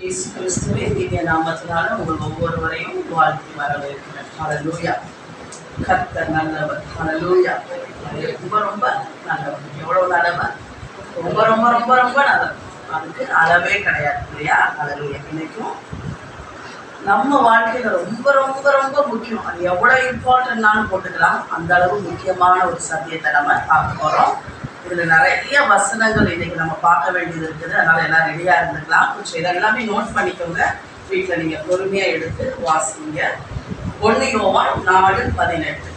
இயேசு கிறிஸ்துவின் திவ்ய நாமத்தினால உங்கள் ஒவ்வொருவரையும் வாழ்த்தி வரவேற்கிறேன். ஹல்லேலூயா. கர்த்தர் நல்லவர். ஹல்லேலூயா. ரொம்ப ரொம்ப நல்லவர். எவ்வளவு நல்லவர்? ரொம்ப ரொம்ப ரொம்ப ரொம்ப நல்லவர். அதுக்கு அளவே கிடையாது இல்லையா? ஹல்லேலூயா. இன்னைக்கும் நம்ம வாழ்க்கையில ரொம்ப ரொம்ப ரொம்ப முக்கியம். அது எவ்வளவு இம்பார்ட்டன்ட்னாலும் போட்டுக்கலாம். அந்த அளவு முக்கியமான ஒரு சத்தியத்தை நம்ம பார்க்க போறோம். இதுல நிறைய வசனங்கள் இன்னைக்கு நம்ம பார்க்க வேண்டியது இருக்குது. அதனால எல்லாம் ரெடியா இருந்துக்கலாம். கொஞ்சம் இதெல்லாமே நோட் பண்ணிக்கோங்க. வீட்டில் நீங்க பொறுமையா எடுத்து வாசிங்க. 1 யோவான் 4:18.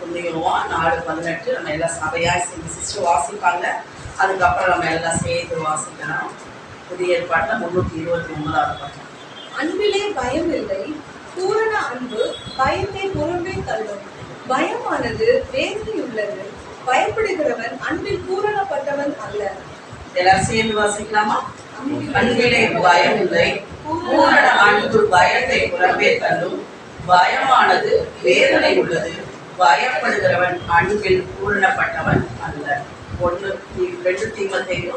1 யோவான் 4:18 நம்ம எல்லாம் சபையா சேர்ந்து சிஸ்டர் வாசிப்பாங்க. அதுக்கப்புறம் நம்ம எல்லாம் சேர்த்து வாசிக்கலாம். புதிய ஏற்பாட்டில் 329வது பக்கம். அன்பிலே பயம் இல்லை, பூரண அன்பு பயத்தை புறம்பே தள்ளும். பயமானது வேதனை உள்ளது, பயப்படுகிறவன் அன்பில் பூரணப்பட்டவன் அல்ல. எல்லாரும் சேர்ந்து வாசிக்கலாமா? அன்பிலே பயம் இல்லை, பூரண அன்பு பயத்தை புறம்பே தள்ளும். பயமானது வேதனை உள்ளது, பயப்படுகிறவன் அன்பில் பூரணப்பட்டவன் அல்ல. 2 தீமோத்தேயு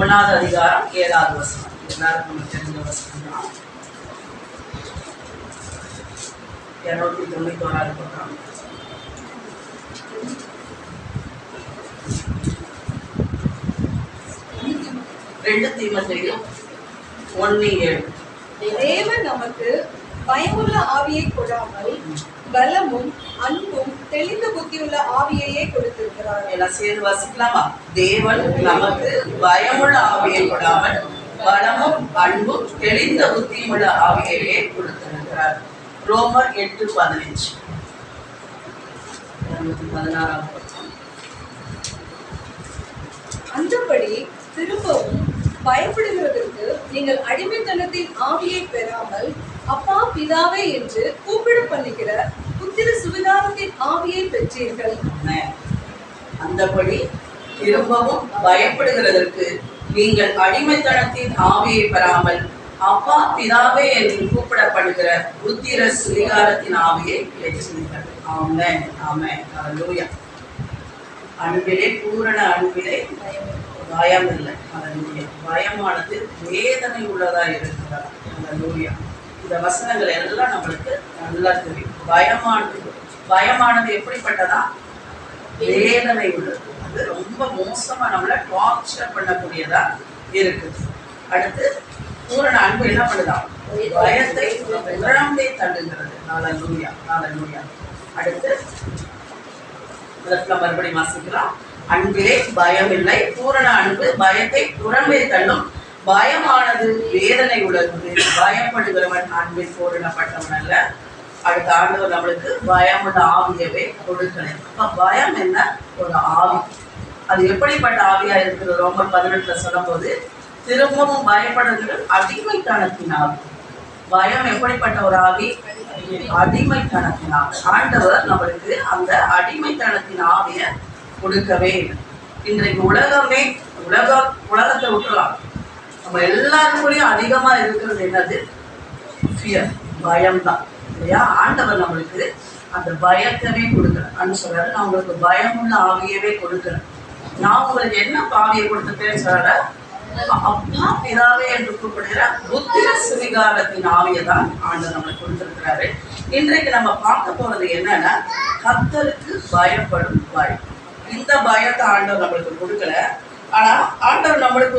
1வது அதிகாரம் 7வது வசனம். எல்லாருக்கும் நம்ம தெரிஞ்ச வசனம் தான். 291வது பக்கம். 2 தீமோத்தேயு 1:7. தேவன் நமக்கு பயமுள்ள ஆவியை கொடாமல் பலமும் அன்பும் தெளிந்த புத்தியுள்ள ஆவியையே கொடுத்திருக்கிறார். எல்லாம் சேர்ந்து வாசிக்கலாமா? தேவன் நமக்கு பயமுள்ள ஆவியை கொடாமல் பலமும் அன்பும் தெளிந்த புத்தியுள்ள ஆவியையே கொடுத்திருக்கிறார். ரோமர் 8:15. 16வது பக்கம். அந்தபடி திரும்பவும் பயப்படுகிறதற்கு நீங்கள் அடிமைத்தனத்தின் ஆவியை பெறாமல் அப்பா பிதாவே என்று கூப்பிட பண்ணுகிற புத்திர சுவிதாரத்தின் ஆவியை பெற்றீர்கள். அந்தபடி திரும்பவும் பயப்படுகிறதற்கு நீங்கள் அடிமைத்தனத்தின் ஆவியை பெறாமல் அப்பா பிதாவே என்று கூப்பிடப்படுகிற புத்திர சுவிகாரத்தின் ஆவியை பெற்றீர்கள். ஆமென், ஆமென். ஹல்லேலூயா. அன்பிலே பூரண அன்பிலே பயம் இல்லை. ஹல்லேலூயா. பயமானது வேதனை உள்ளதா இருக்கிறார். ஹல்லேலூயா. இந்த வசனங்கள் எல்லாம் நம்மளுக்கு நல்லா தெரியும். பயமானது எப்படிப்பட்டதா? வேதனை உள்ளது. அது ரொம்ப மோசமா நம்மளை டார்ச்சர் பண்ணக்கூடியதா இருக்குது. அடுத்து பூரண அன்பு என்ன பண்ணுதான்? பயத்தை புறம்பே தள்ளுகிறது. ஹல்லேலூயா, ஹல்லேலூயா. அடுத்து மறுபடியும் வாசிக்கலாம். அன்பிலே பயம் இல்லை, பூரண அன்பு பயத்தை புறம்பே தள்ளும். பயமானது வேதனை உள்ளது, பயப்படுகிறவன் அன்பில் பூரணப்பட்டவன் அல்ல. அடுத்த ஆண்டவர் நம்மளுக்கு பயமுள்ள ஆவியவே கொடுக்கணும். அப்ப பயம் என்ன? ஒரு ஆவி. அது எப்படிப்பட்ட ஆவியா இருக்குது? ரோமர் 18 சொல்லும் போது திரும்பவும் பயப்படுகிறது அடிமைத்தனத்தின் ஆவி. பயம் எப்படிப்பட்ட ஒரு ஆவி? அடிமைத்தனத்தின் ஆவி. ஆண்டவர் நம்மளுக்கு அந்த அடிமைத்தனத்தின் ஆவியை கொடுக்கவே இல்லை. இன்றைக்கு உலகத்தை விட்டுலாம். நம்ம எல்லாருக்குள்ளேயும் அதிகமா இருக்கிறது என்னது? ஃபியர், பயம்தான் இல்லையா? ஆண்டவர் நம்மளுக்கு அந்த பயத்தவே கொடுக்குறேன் சொல்றாரு. நான் உங்களுக்கு பயமுள்ள ஆவியவே கொடுக்குறேன். நான் உங்களுக்கு என்ன ஆவியை கொடுத்துட்டேன்னு சொல்ற? அப்பா பிதாவே என்று கூப்பிடுகிற புத்திர சுவிகாரத்தின் ஆவியை தான் ஆண்டவர் நம்மளுக்கு கொடுத்திருக்கிறாரு. இன்றைக்கு நம்ம பார்க்க போறது என்னன்னா, கர்த்தருக்கு பயப்படும் பயம். இந்த பயத்தை ஆண்டவர் நம்மளுக்கு கொடுக்கல. ஆனா ஆண்டவர் நம்மளுக்கு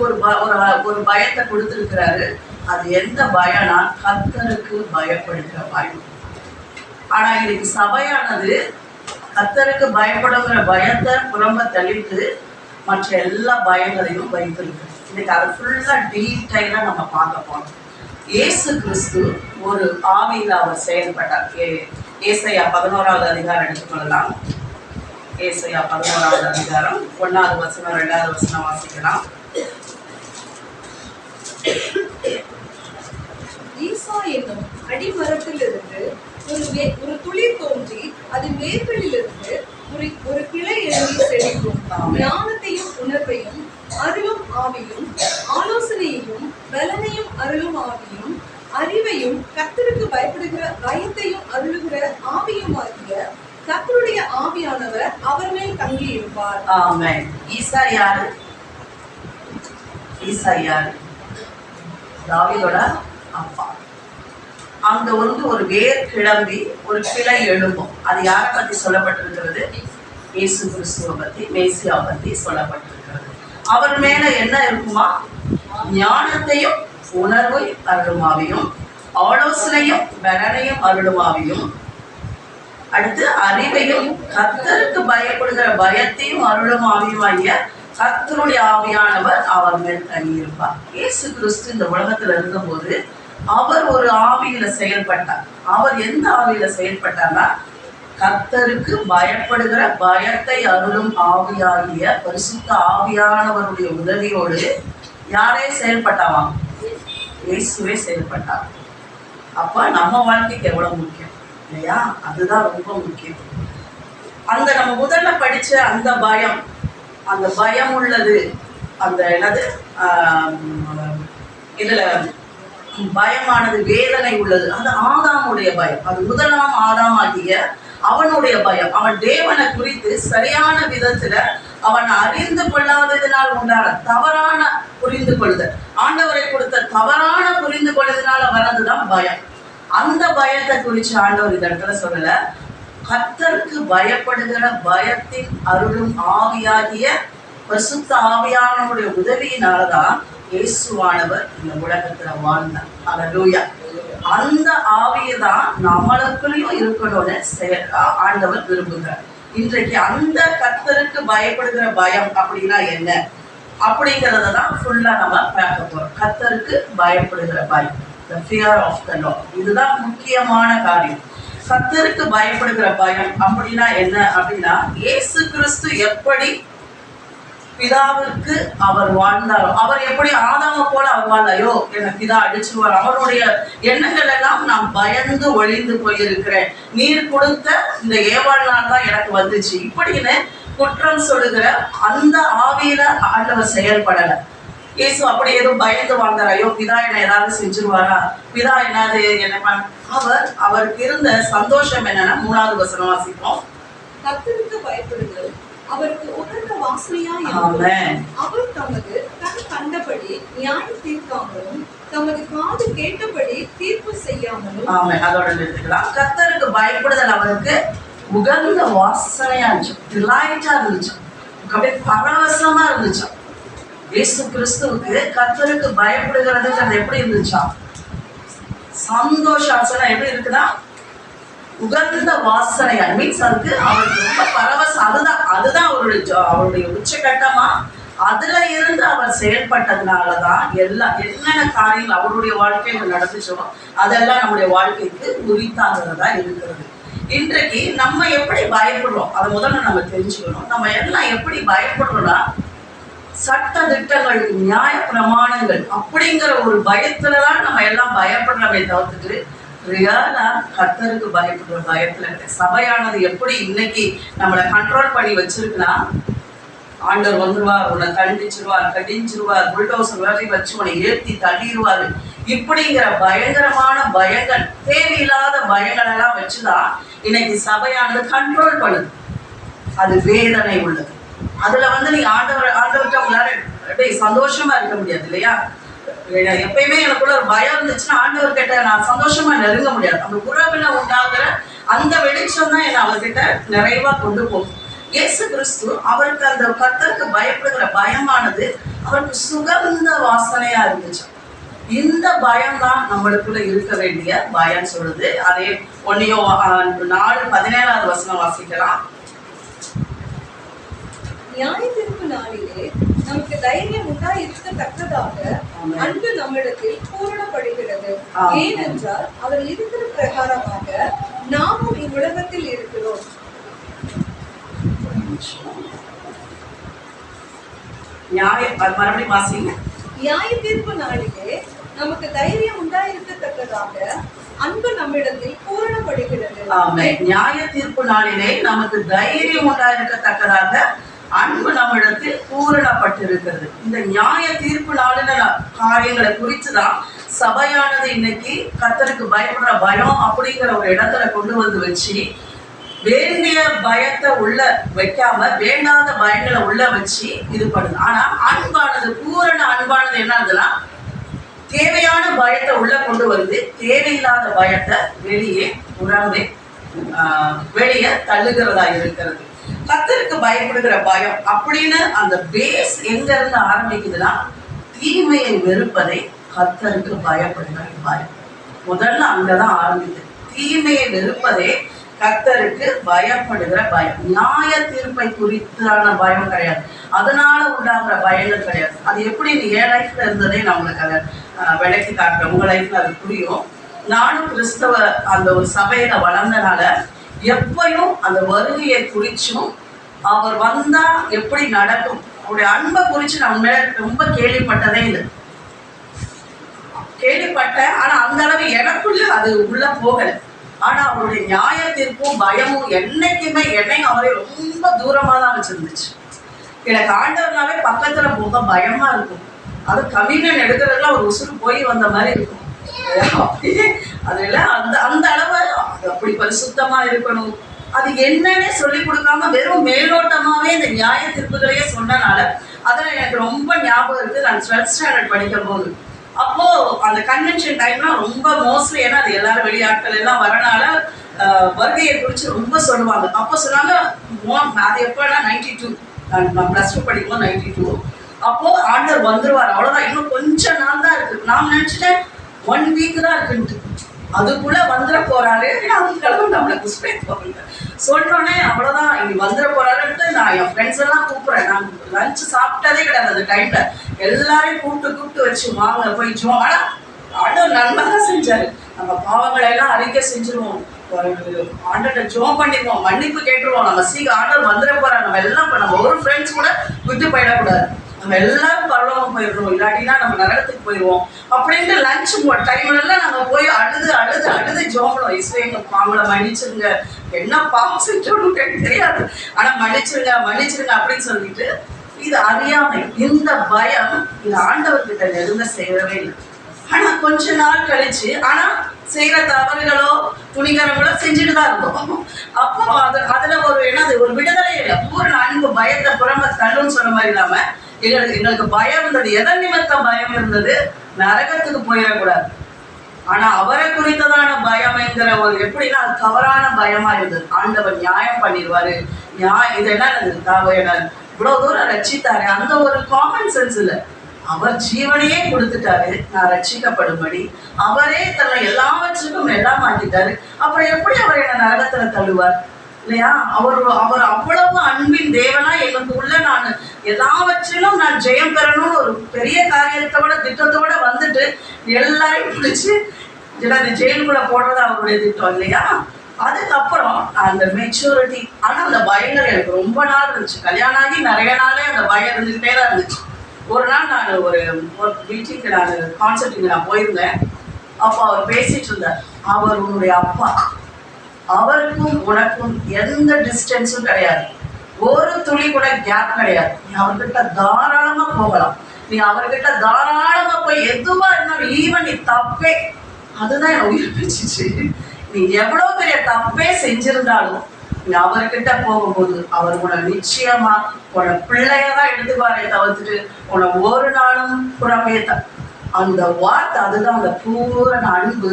ஒரு பயத்தை கொடுத்திருக்கிறாரு. அது எந்த பயம்னா, கர்த்தருக்கு பயப்படுகிற பயம். ஆனா இன்னைக்கு சபையானது கர்த்தருக்கு பயப்படுகிற பயத்தை புறம்ப தள்ளிட்டு மற்ற எல்லா பயங்களையும் வைத்திருக்கு. இன்னைக்கு அதை ஃபுல்லா டீடைலா நம்ம பார்க்க போறோம். இயேசு கிறிஸ்து ஒரு ஆவியில் அவர் செயல்பட்டார். ஏசாயா 11வது அதிகாரம் எடுத்துக்கொள்ளலாம். ஏசாயா 11வது அதிகாரம் 1வது வசனம் 2வது வசனம் வாசிக்கலாம். ஈசா என்னும் அடிமரத்திலிருந்து ஒரு துளிர் தோன்றி அது வேர்களிலிருந்து ஒரு கிளை எழுதி செழிக்கும். ஞானத்தையும் உணர்வையும் அருளும் ஆவியும் ஆலோசனையையும் பலனையும் அருளும் ஆவியும் அறிவையும் கர்த்தருக்கு பயப்படுகிற பயத்தையும் அருளுகிற ஆவியும் ஆகிய கர்த்தருடைய ஆவியானவர் அவர் மேல் தங்கி இருப்பார். ஆமென். ஈசா யாரு? தாவீதோட அப்பா. அங்க ஒரு வேர் கிளம்பி ஒரு கிளை எழும்பும். அது யாரை பத்தி சொல்லப்பட்டிருக்கிறது? இயேசு கிறிஸ்துவை பத்தி, மேசியா பத்தி சொல்லப்பட்டிருக்கிறது. அவர் மேல என்ன இருக்குமா? ஞானத்தையும் உணர்வை அருளுமாவையும், ஆலோசனையும் பலனையும் அருளுமாவையும், அடுத்து அறிவையும் கர்த்தருக்கு பயப்படுகிற பயத்தையும் அருளுமாவியுமாகிய கர்த்தருடைய ஆவியானவர் அவர் மேல் தங்கியிருப்பார். இயேசு கிறிஸ்து இந்த உலகத்துல இருந்தபோது அவர் ஒரு ஆவியில செயல்பட்டார். அவர் எந்த ஆவியில செயல்பட்டார்னா, கர்த்தருக்கு பயப்படுகிற பயத்தை அருளும் ஆவியாகிய பரிசுத்த ஆவியானவருடைய உதவியோடு யாரே செயல்பட்டாவாம்? இயேசுவே செயல்பட்டார். அப்ப நம்ம வாழ்க்கைக்கு எவ்வளவு முக்கியம் இல்லையா? அதுதான் ரொம்ப முக்கியம். அந்த நம்ம முதல்ல படிச்ச அந்த பயம் உள்ளது, அந்த என்னது இதுல பயமானது, வேதனை உள்ளது. அது ஆதாமுடைய பயம். அது முதலாம் ஆதாமாகிய அவனுடைய பயம். அவன் தேவனை குறித்து சரியான விதத்துல அவன் அறிந்து கொள்ளாததினால் உண்டான தவறான புரிந்து கொள்ளுதல், ஆண்டவரை கொடுத்த தவறான புரிந்து கொள்ளுதனால வர்றதுதான் பயம். அந்த பயத்தை குறித்து ஆண்டவர் இந்த இடத்துல சொல்லல. கர்த்தருக்கு பயப்படுகிற பயத்தின் அருளும் ஆவியாகிய பரிசுத்த ஆவியானவருடைய உதவியினாலதான் இயேசுவானவர் இந்த உலகத்துல வாழ்ந்தார். அல்லேலூயா. அந்த ஆவியை தான் நம்மளுக்குள்ளேயும் இருக்கணும்னு ஆண்டவர் விரும்புகிறார். இன்றைக்கு அந்த கர்த்தருக்கு பயப்படுகிற பயம் அப்படின்னா என்ன அப்படிங்கிறத தான் ஃபுல்லா நம்ம பார்க்க போறோம். கர்த்தருக்கு பயப்படுகிற பயம், the fear of the Lord. இதுதான் முக்கியமான காரியம். கர்த்தருக்கு பயப்படுகிற பயம் அப்படின்னா என்ன அப்படின்னா, இயேசு கிறிஸ்து எப்படி பிதாவிற்கு அவர் வாழ்ந்தாரோ, அவர் எப்படி ஆதாம போல அவர் வாழ்ந்தாயோ, என்ன பிதா அடிச்சுவார், அவருடைய எண்ணங்கள் எல்லாம் நான் பயந்து ஒளிந்து போயிருக்கிறேன், நீர் கொடுத்த இந்த ஏவாள் நாள் தான் எனக்கு வந்துச்சு இப்படின்னு குற்றம் சொல்லுகிற அந்த ஆவியில ஆண்டவர் செயல்படல. இயேசு அப்படி எதுவும் பயந்து வாழ்ந்தாரையோ, பிதா என்ன ஏதாவது செஞ்சிருவாரா, பிதா என்னது என்ன, அவருக்கு இருந்த சந்தோஷம் என்னன்னா, 3வது வசனம் வாசிப்போம். கர்த்தருக்கு பயப்படுதல் அவருக்கு உகந்த வாசனையா அவர் தமது கண் கண்டபடி நியாயம் தீர்க்காமலும் தமது காது கேட்டபடி தீர்ப்பு செய்யாமலும். அதோட நிறுத்திக்கலாம். கர்த்தருக்கு பயப்படுதல் அவருக்கு உகந்த வாசனையா இருந்துச்சு, டிலைட்டா இருந்துச்சு, அப்படியே பரவசமா இருந்துச்சு. இயேசு கிறிஸ்துவுக்கு கர்த்தருக்கு பயப்படுகிறது அது எப்படி இருந்துச்சா? சந்தோஷம் எப்படி இருக்குதா? உகந்த வாசனையா மீன்ஸ் அதுக்கு அவருக்கு ரொம்ப பரவசம். அதுதான் அவருடைய உச்சகட்டமா. அதுல இருந்து அவர் செயல்பட்டதுனாலதான் என்னென்ன காரியங்கள் அவருடைய வாழ்க்கையில நடந்துச்சோ அதெல்லாம் நம்முடைய வாழ்க்கைக்கு உரித்தாகிறதா இருக்கிறது. இன்றைக்கு நம்ம எப்படி பயப்படுறோம் அதை முதல்ல நம்ம தெரிஞ்சுக்கணும். நம்ம எல்லாம் எப்படி பயப்படுறோம்னா, சட்ட திட்டங்கள், நியாய பிரமாணங்கள் அப்படிங்கிற ஒரு பயத்துலதான் நம்ம எல்லாம் பயப்படுறோமே தவிர்த்துட்டு ரியலா கர்த்தருக்கு பயப்படுற பயத்துல சபையானது எப்படி இன்னைக்கு நம்மளை கண்ட்ரோல் பண்ணி வச்சிருக்குன்னா, ஆண்டவர் வந்துருவார், உன்னை கடிஞ்சிருவார், புல்டோசர் வேலை வச்சு உன்னை ஏற்றி தள்ளிடுவாரு இப்படிங்கிற பயங்கரமான பயங்கள், தேவையில்லாத பயங்கள் எல்லாம் வச்சுதான் இன்னைக்கு சபையானது கண்ட்ரோல் பண்ணுது. அது வேதனை உள்ளது. அதுல நீ ஆண்டவர்கிட்ட உங்களால சந்தோஷமா இருக்க முடியாது இல்லையா? எப்பயுமே எனக்குள்ள ஒரு பயம் இருந்துச்சுன்னா ஆண்டவர் கிட்ட நான் சந்தோஷமா நெருங்க முடியாது. அந்த உறவுல உண்டாகிற அந்த வெளிச்சம் தான் என்னை அவர்கிட்ட நிறைவா கொண்டு போகும். இயேசு கிறிஸ்து அவருக்கு அந்த கர்த்தருக்கு பயப்படுகிற பயமானது அவருக்கு சுகந்த வாசனையா இருந்துச்சு. இந்த பயம் தான் நம்மளுக்குள்ள இருக்க வேண்டிய பயம் சொல்லுது. அதே 4:17 வசனம் வாசிக்கலாம். நியாயத்தீர்ப்பு நாளிலே நமக்கு தைரியம் உண்டாயிருக்கத்தக்கதாக அன்பு நம்மிடத்தில் பூரணப்படுகிறது. ஏனென்றால் அவர் இருக்கிற பிரகாரமாக நாமும் இவ்வுலகத்தில் இருக்கிறோம். நியாயத்தீர்ப்பு நாளிலே நமக்கு தைரியம் உண்டாயிருக்கத்தக்கதாக அன்பு நம்மிடத்தில் பூரணப்படுகிறது. நியாய தீர்ப்பு நாளிலே நமக்கு தைரியம் உண்டாயிருக்கத்தக்கதாக அன்பு நம்மிடத்தில் பூரணப்பட்டிருக்கிறது. இந்த நியாய தீர்ப்பு நாளில காரியங்களை குறித்துதான் சபையானது இன்னைக்கு கர்த்தருக்கு பயப்படுற பயம் அப்படிங்கிற ஒரு இடத்துல கொண்டு வந்து வச்சு, வேண்டிய பயத்தை உள்ள வைக்காம வேண்டாத பயங்களை உள்ள வச்சு இது பண்ணுது. ஆனா அன்பானது, பூரண அன்பானது என்னதுன்னா, தேவையான பயத்தை உள்ள கொண்டு வருது, தேவையில்லாத பயத்தை வெளியே வெளியே தள்ளுகிறதா இருக்கிறது. கர்த்தருக்கு பயப்படுகிற பயம் அப்படின்னு அந்த பேஸ் எங்க இருந்து ஆரம்பிக்குதுன்னா, தீமையை வெறுப்பதை கர்த்தருக்கு பயப்படுகிற பயம். முதல்ல அங்கதான் ஆரம்பிக்குது. தீமையை வெறுப்பதே கர்த்தருக்கு பயப்படுகிற பயம். நியாய தீர்ப்பை குறித்தான பயம் கிடையாது, அதனால உண்டாகிற பயங்கள் கிடையாது. அது எப்படி என் லைஃப்ல இருந்ததே நான் உங்களுக்கு அதை விளக்கி காட்டுறேன், உங்க லைஃப்ல அது புரியும். நானும் கிறிஸ்தவ அந்த ஒரு சபையில வளர்ந்தனால எப்பயும் அந்த வருகையை குறிச்சும் அவர் வந்தா எப்படி நடக்கும், அவருடைய அன்பை குறிச்சு நான் ரொம்ப கேள்விப்பட்டதே இல்லை. கேள்விப்பட்டேன், ஆனா அந்த அளவு எனக்குள்ள அது உள்ள போகல. ஆனா அவருடைய நியாய தீர்ப்பும் பயமும் என்னைக்குமே என்னையும் அவரை ரொம்ப தூரமா தான் வச்சிருந்துச்சு. எனக்கு ஆண்டவர்னாவே பக்கத்துல போக பயமா இருக்கும். அது கம்யூனியன் எடுக்கிறதுல ஒரு உசுறு போய் வந்த மாதிரி இருக்கும். அதுல அந்த அந்த அளவு அப்படி பரிசுத்தமா இருக்கணும். அது என்னன்னே சொல்லி கொடுக்காம வெறும் மேலோட்டமாவே இந்த நியாய தீர்ப்புகளையே சொன்னனால அதுல எனக்கு ரொம்ப ஞாபகம் இருக்கு. நான் 12th ஸ்டாண்டர்ட் படிக்கும் போது, அப்போ அந்த கன்வென்ஷன் டைம்லாம் ரொம்ப மோஸ்ட்லி, ஏன்னா அது எல்லாரும் வெளியாட்கள் எல்லாம் வரனால வருகையை குறித்து ரொம்ப சொல்லுவாங்க. அப்போ சொன்னாங்க, அது எப்போனா 92, நான் +2 படிக்கும்போது 92. அப்போ ஆண்டவர் வந்துருவார், அவ்வளோதான், இன்னும் கொஞ்ச நாள் தான் இருக்கு. நான் நினச்சிட்டேன் 1 வீக் தான் இருக்குன்ட்டு. அதுக்குள்ள வந்துட போறாரு, அந்த கடவுள் நம்மளை புஷ்பேத் போறாங்க சொன்னோடனே அவ்வளோதான், இங்கே வந்துட போறாருன்ட்டு நான் என் ஃப்ரெண்ட்ஸ் எல்லாம் கூப்பிட்றேன். நான் லஞ்ச் சாப்பிட்டதே கிடையாது அந்த டைம்ல. எல்லாரையும் கூப்பிட்டு வச்சு வாங்க போய் ஜோ. ஆனால் ஆண்டவர் நன்மை தான் செஞ்சாரு. நம்ம பாவங்களை எல்லாம் அறிக்கை செஞ்சிருவோம், ஆண்டர்கிட்ட ஜோ பண்ணிடுவோம், மன்னிப்பு கேட்டுருவோம். நம்ம சீக்கிரம் ஆண்டவர் வந்துட போறாங்க. நம்ம எல்லாம் நம்ம ஒரு ஃப்ரெண்ட்ஸ் கூட விட்டு போயிடக்கூடாது, நம்ம எல்லாரும் பரலோகம் போயிடுவோம், இல்லாட்டினா நம்ம நரகத்துக்கு போயிடுவோம் அப்படின்ட்டு லஞ்ச் டைம்ல எல்லாம் நாங்கள் போய் அழுது ஜோம்பணும். எங்க பாவங்களை மன்னிச்சிருங்க, என்ன பாவம் செஞ்சோன்னு தெரியாது, ஆனா மன்னிச்சிருங்க அப்படின்னு சொல்லிட்டு. இது அறியாமை, இந்த பயம் இது ஆண்டவர்கிட்ட நெருங்க செய்யவே இல்லை. ஆனா கொஞ்ச நாள் கழிச்சு, ஆனா செய்யற தவறுகளோ துணிகரங்களோ செஞ்சுட்டு தான் இருந்தோம். அப்போ அதுல ஒரு விடுதலை இல்லை. பூர்ண அன்பு பயத்தை புறம்ப தள்ளுன்னு சொன்ன மாதிரி இல்லாம எங்களுக்கு பயம் இருந்தது. எதன் நிமித்தம் பயம் இருந்தது? நரகத்துக்கு போயிடக்கூடாது. ஆனா அவரை குறித்ததான பயம்ங்கிற ஒரு எப்படின்னா அது தவறான பயமா இருந்தது. ஆண்டவர் நியாயம் பண்ணிடுவாரு, இது என்ன இவ்வளவு தூரம் ரட்சித்தாரு, அந்த ஒரு காமன் சென்ஸ் இல்லை. அவர் ஜீவனையே கொடுத்துட்டாரு நான் ரட்சிக்கப்படும்படி. அவரே தன்னை எல்லாவற்றுக்கும் எல்லாம் மாட்டிட்டாரு. அப்புறம் எப்படி அவர் என்ன நரகத்துல தள்ளுவார் இல்லையா? அவர் அவ்வளவு அன்பின் தேவனா எனக்கு உள்ள நான் எல்லாவற்றிலும் நான் ஜெயம் பெறணும்னு ஒரு பெரிய காரியத்தோட திட்டத்தோட வந்துட்டு எல்லாரையும் பிடிச்சி ஜெயிலுக்குள்ள போடுறது அவருடைய திட்டம் இல்லையா? அதுக்கப்புறம் அந்த மெச்சூரிட்டி. ஆனா அந்த பயங்கள் எனக்கு ரொம்ப நாள் இருந்துச்சு. கல்யாணம் ஆகி நிறைய நாளே அந்த பயம் இருந்துகிட்டே தான் இருந்துச்சு. ஒரு நாள் நான் ஒரு மீட்டிங்கு, நான் கான்செப்டிங்கு நான் போயிருந்தேன். அப்போ அவர் பேசிட்டு இருந்தார். அவர் உன்னுடைய அப்பா, அவருக்கும் உனக்கும் எந்த டிஸ்டன்ஸும் கிடையாது, ஒரு துளி கூட கேப் கிடையாது. நீ அவர்கிட்ட தாராளமா போகலாம், நீ அவர்கிட்ட தாராளமா போய் எதுவா இருந்தாலும், ஈவன் நீ தப்பே, அதுதான் என் உயிர் பிடிச்சிச்சு. நீ எவ்வளவு பெரிய தப்பே செஞ்சிருந்தாலும் நீ அவர்கிட்ட போகும்போது அவர் உன்னை நிச்சயமா உன்னை பிள்ளையதான் எடுத்துப்பாரே தவிர்த்துட்டு உன்னை ஒரு நாளும் புறமேத்த அந்த வார்த்தை. அதுதான் அந்த பூரண அன்பு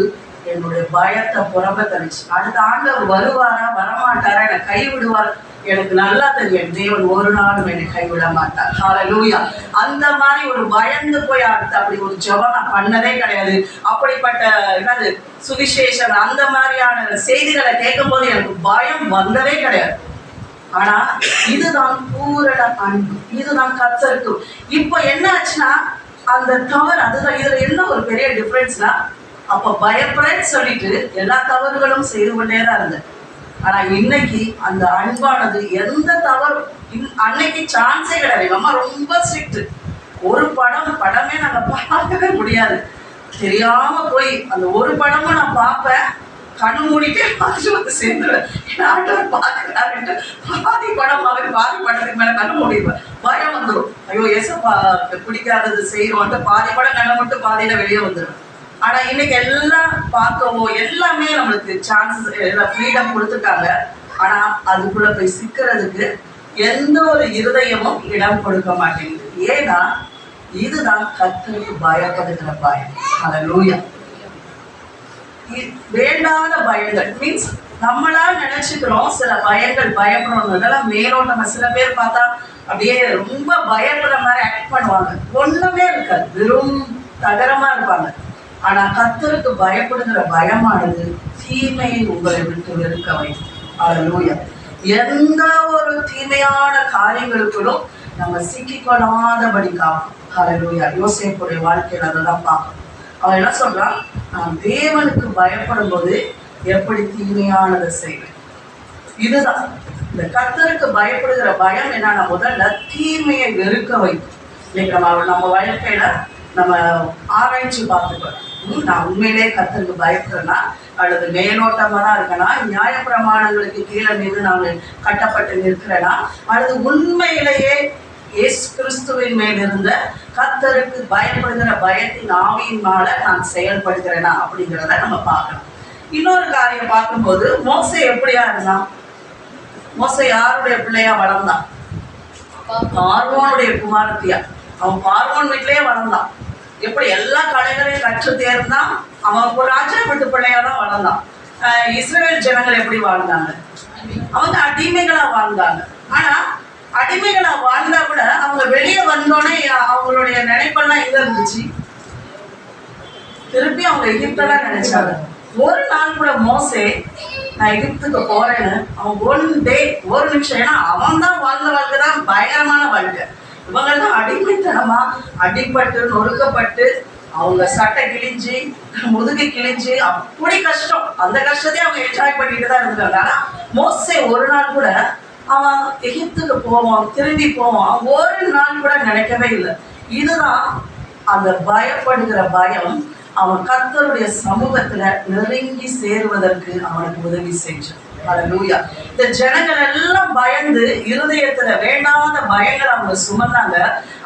என்னுடைய பயத்தை புறம்ப தனிச்சு. அடுத்த ஆண்டவர் வருவாரா வரமாட்டாரா, என்னை கைவிடுவார், எனக்கு நல்லா தெரியும். தேவன் ஒரு நாளும் என்னை கைவிட மாட்டார். ஹல்லேலூயா. அந்த மாதிரி ஒரு பயந்து போய் அடுத்து அப்படி ஒரு ஜெபம் நான் பண்ணதே கிடையாது. அப்படிப்பட்ட என்னது சுவிசேஷம் அந்த மாதிரியான செய்திகளை கேட்கும் போது எனக்கு பயம் வந்ததே கிடையாது. ஆனா இதுதான் பூரண அன்பு, இதுதான் கர்த்தருக்கு. இப்போ என்ன ஆச்சுன்னா அந்த தவறு, அதுதான் இதுல என்ன ஒரு பெரிய டிஃபரன்ஸ்னா, அப்ப பயப்படன்னு சொல்லிட்டு எல்லா தவறுகளும் செய்து கொண்டே தான் இருந்தேன். ஆனா இன்னைக்கு அந்த அன்பானது எந்த தவறும் அன்னைக்கு சான்ஸே கிடையாது. எங்க அம்மா ரொம்ப ஸ்ட்ரிக்ட். ஒரு படமே நாங்க பார்க்கவே முடியாது. தெரியாம போய் அந்த ஒரு படமும் நான் பார்ப்பேன், கண்ணு மூடிட்டே பார்த்துட்டு வந்து சேர்ந்துருவேன். ஏன்னா ஆண்டவர் பார்த்துக்கிறாருன்ட்டு பாதி படத்துக்கு மேல கண்ணு மூடிடுவேன். பயம் வந்துடும், ஐயோ ஏசப்பா பிடிக்காதது செய்யறோம், பாதி படம் கண்ணை மட்டும் பாதியில வெளியே வந்துடும். ஆனா இன்னைக்கு எல்லாம் பார்க்கவோ எல்லாமே நம்மளுக்கு சான்சஸ் எல்லாம் ஃப்ரீடம் கொடுத்துருக்காங்க. ஆனா அதுக்குள்ள போய் சிக்கிறதுக்கு எந்த ஒரு இருதயமும் இடம் கொடுக்க மாட்டேங்குது. ஏன்னா இதுதான் கர்த்தருக்கு பயப்படுகிற பயம். ஹல்லேலூயா. வேண்டாத பயங்கள் மீன்ஸ் நம்மளா நினைச்சுக்கிறோம் சில பயங்கள் பயப்படுறோம், இதெல்லாம் மேலோட்டமா. சில பேர் பார்த்தா அப்படியே ரொம்ப பயப்படுற மாதிரி ஆக்ட் பண்ணுவாங்க, ஒண்ணுமே இருக்காது, வெறும் தகரமா இருப்பாங்க. ஆனா கர்த்தருக்கு பயப்படுகிற பயமானது தீமையை உங்களை விட்டு வெறுக்க வைக்கும். ஹல்லேலூயா. எந்த ஒரு தீமையான காரியங்களுக்குள்ளும் நம்ம சிக்கிக்கொள்ளாதபடி காக்கும். ஹல்லேலூயா. யோசேப்புடைய வாழ்க்கையில் அதெல்லாம் பார்க்கணும். அவன் என்ன சொல்றான், நான் தேவனுக்கு பயப்படும் போது எப்படி தீமையானதை செய்வேன். இதுதான் இந்த கர்த்தருக்கு பயப்படுகிற பயம். என்னன்னா முதல்ல தீமையை வெறுக்க வைக்கும். இன்னைக்கு நம்ம வாழ்க்கையில நம்ம ஆராய்ச்சி பார்த்துக்கலாம். நான் உண்மையிலே கர்த்தருக்கு பயப்படுறேன்னா அல்லது மேலோட்டமா தான் இருக்கேனா, நியாயப்பிரமாணங்களுக்கு கீழே மீது நான் கட்டப்பட்டு நிற்கிறேனா, அல்லது உண்மையிலேயே இயேசு கிறிஸ்துவின் மேல் இருந்த கர்த்தருக்கு பயப்படுகிற பயத்தின் ஆவியினால நான் செயல்படுகிறேனா அப்படிங்கிறத நம்ம பார்க்கலாம். இன்னொரு காரியம் பார்க்கும்போது மோசே எப்படியா இருந்தான்? மோசே யாருடைய பிள்ளையா வளர்ந்தான்? பார்வோனுடைய குமாரத்தியா. அவன் பார்வோன் வீட்டிலேயே வளர்ந்தான். எப்படி எல்லா கலைகளையும் கற்று தேர்ந்தான். அவன் ஒரு ராஜா வீட்டு பிள்ளையா தான் வளர்ந்தான். இஸ்ரவேல் ஜனங்கள் எப்படி வாழ்ந்தாங்க? அவங்க அடிமைகளா வாழ்ந்தாங்க. ஆனா அடிமைகளா வாழ்ந்தா கூட அவங்க வெளியே வந்தோடனே அவங்களுடைய நினைப்பெல்லாம் எங்க இருந்துச்சு? திருப்பி அவங்க எகிப்தெல்லாம் நினைச்சாங்க. ஒரு நாள் கூட மோசே நான் எகிப்துக்கு போறேன்னு அவன் ஒன் டே ஒரு நிமிஷம், ஏன்னா அவன் தான் வாழ்ந்த வாழ்க்கை தான் பயங்கரமான வாழ்க்கை. இவங்கெல்லாம் அடிமைத்தனமா அடிப்பட்டு நொறுக்கப்பட்டு அவங்க சட்டை கிழிஞ்சு முதுகு கிழிஞ்சு அப்படி கஷ்டம். அந்த கஷ்டத்தையும் அவங்க என்ஜாய் பண்ணிட்டு தான் இருந்தாங்க. ஆனா மோசே ஒரு நாள் கூட அவன் எகிப்துக்கு போவான் திரும்பி போவான் ஒரு நாள் கூட நினைக்கவே இல்லை. இதுதான் அந்த பயப்படுகிற பயம் அவன் கர்த்தருடைய சமூகத்துல நெருங்கி சேருவதற்கு அவனுக்கு உதவி செஞ்சான். ஹல்லேலூயா. இந்த ஜனங்கள் எல்லாம் பயந்து இருதயத்துல வேண்டாத பயங்கள் அவங்க சுமந்தாங்க.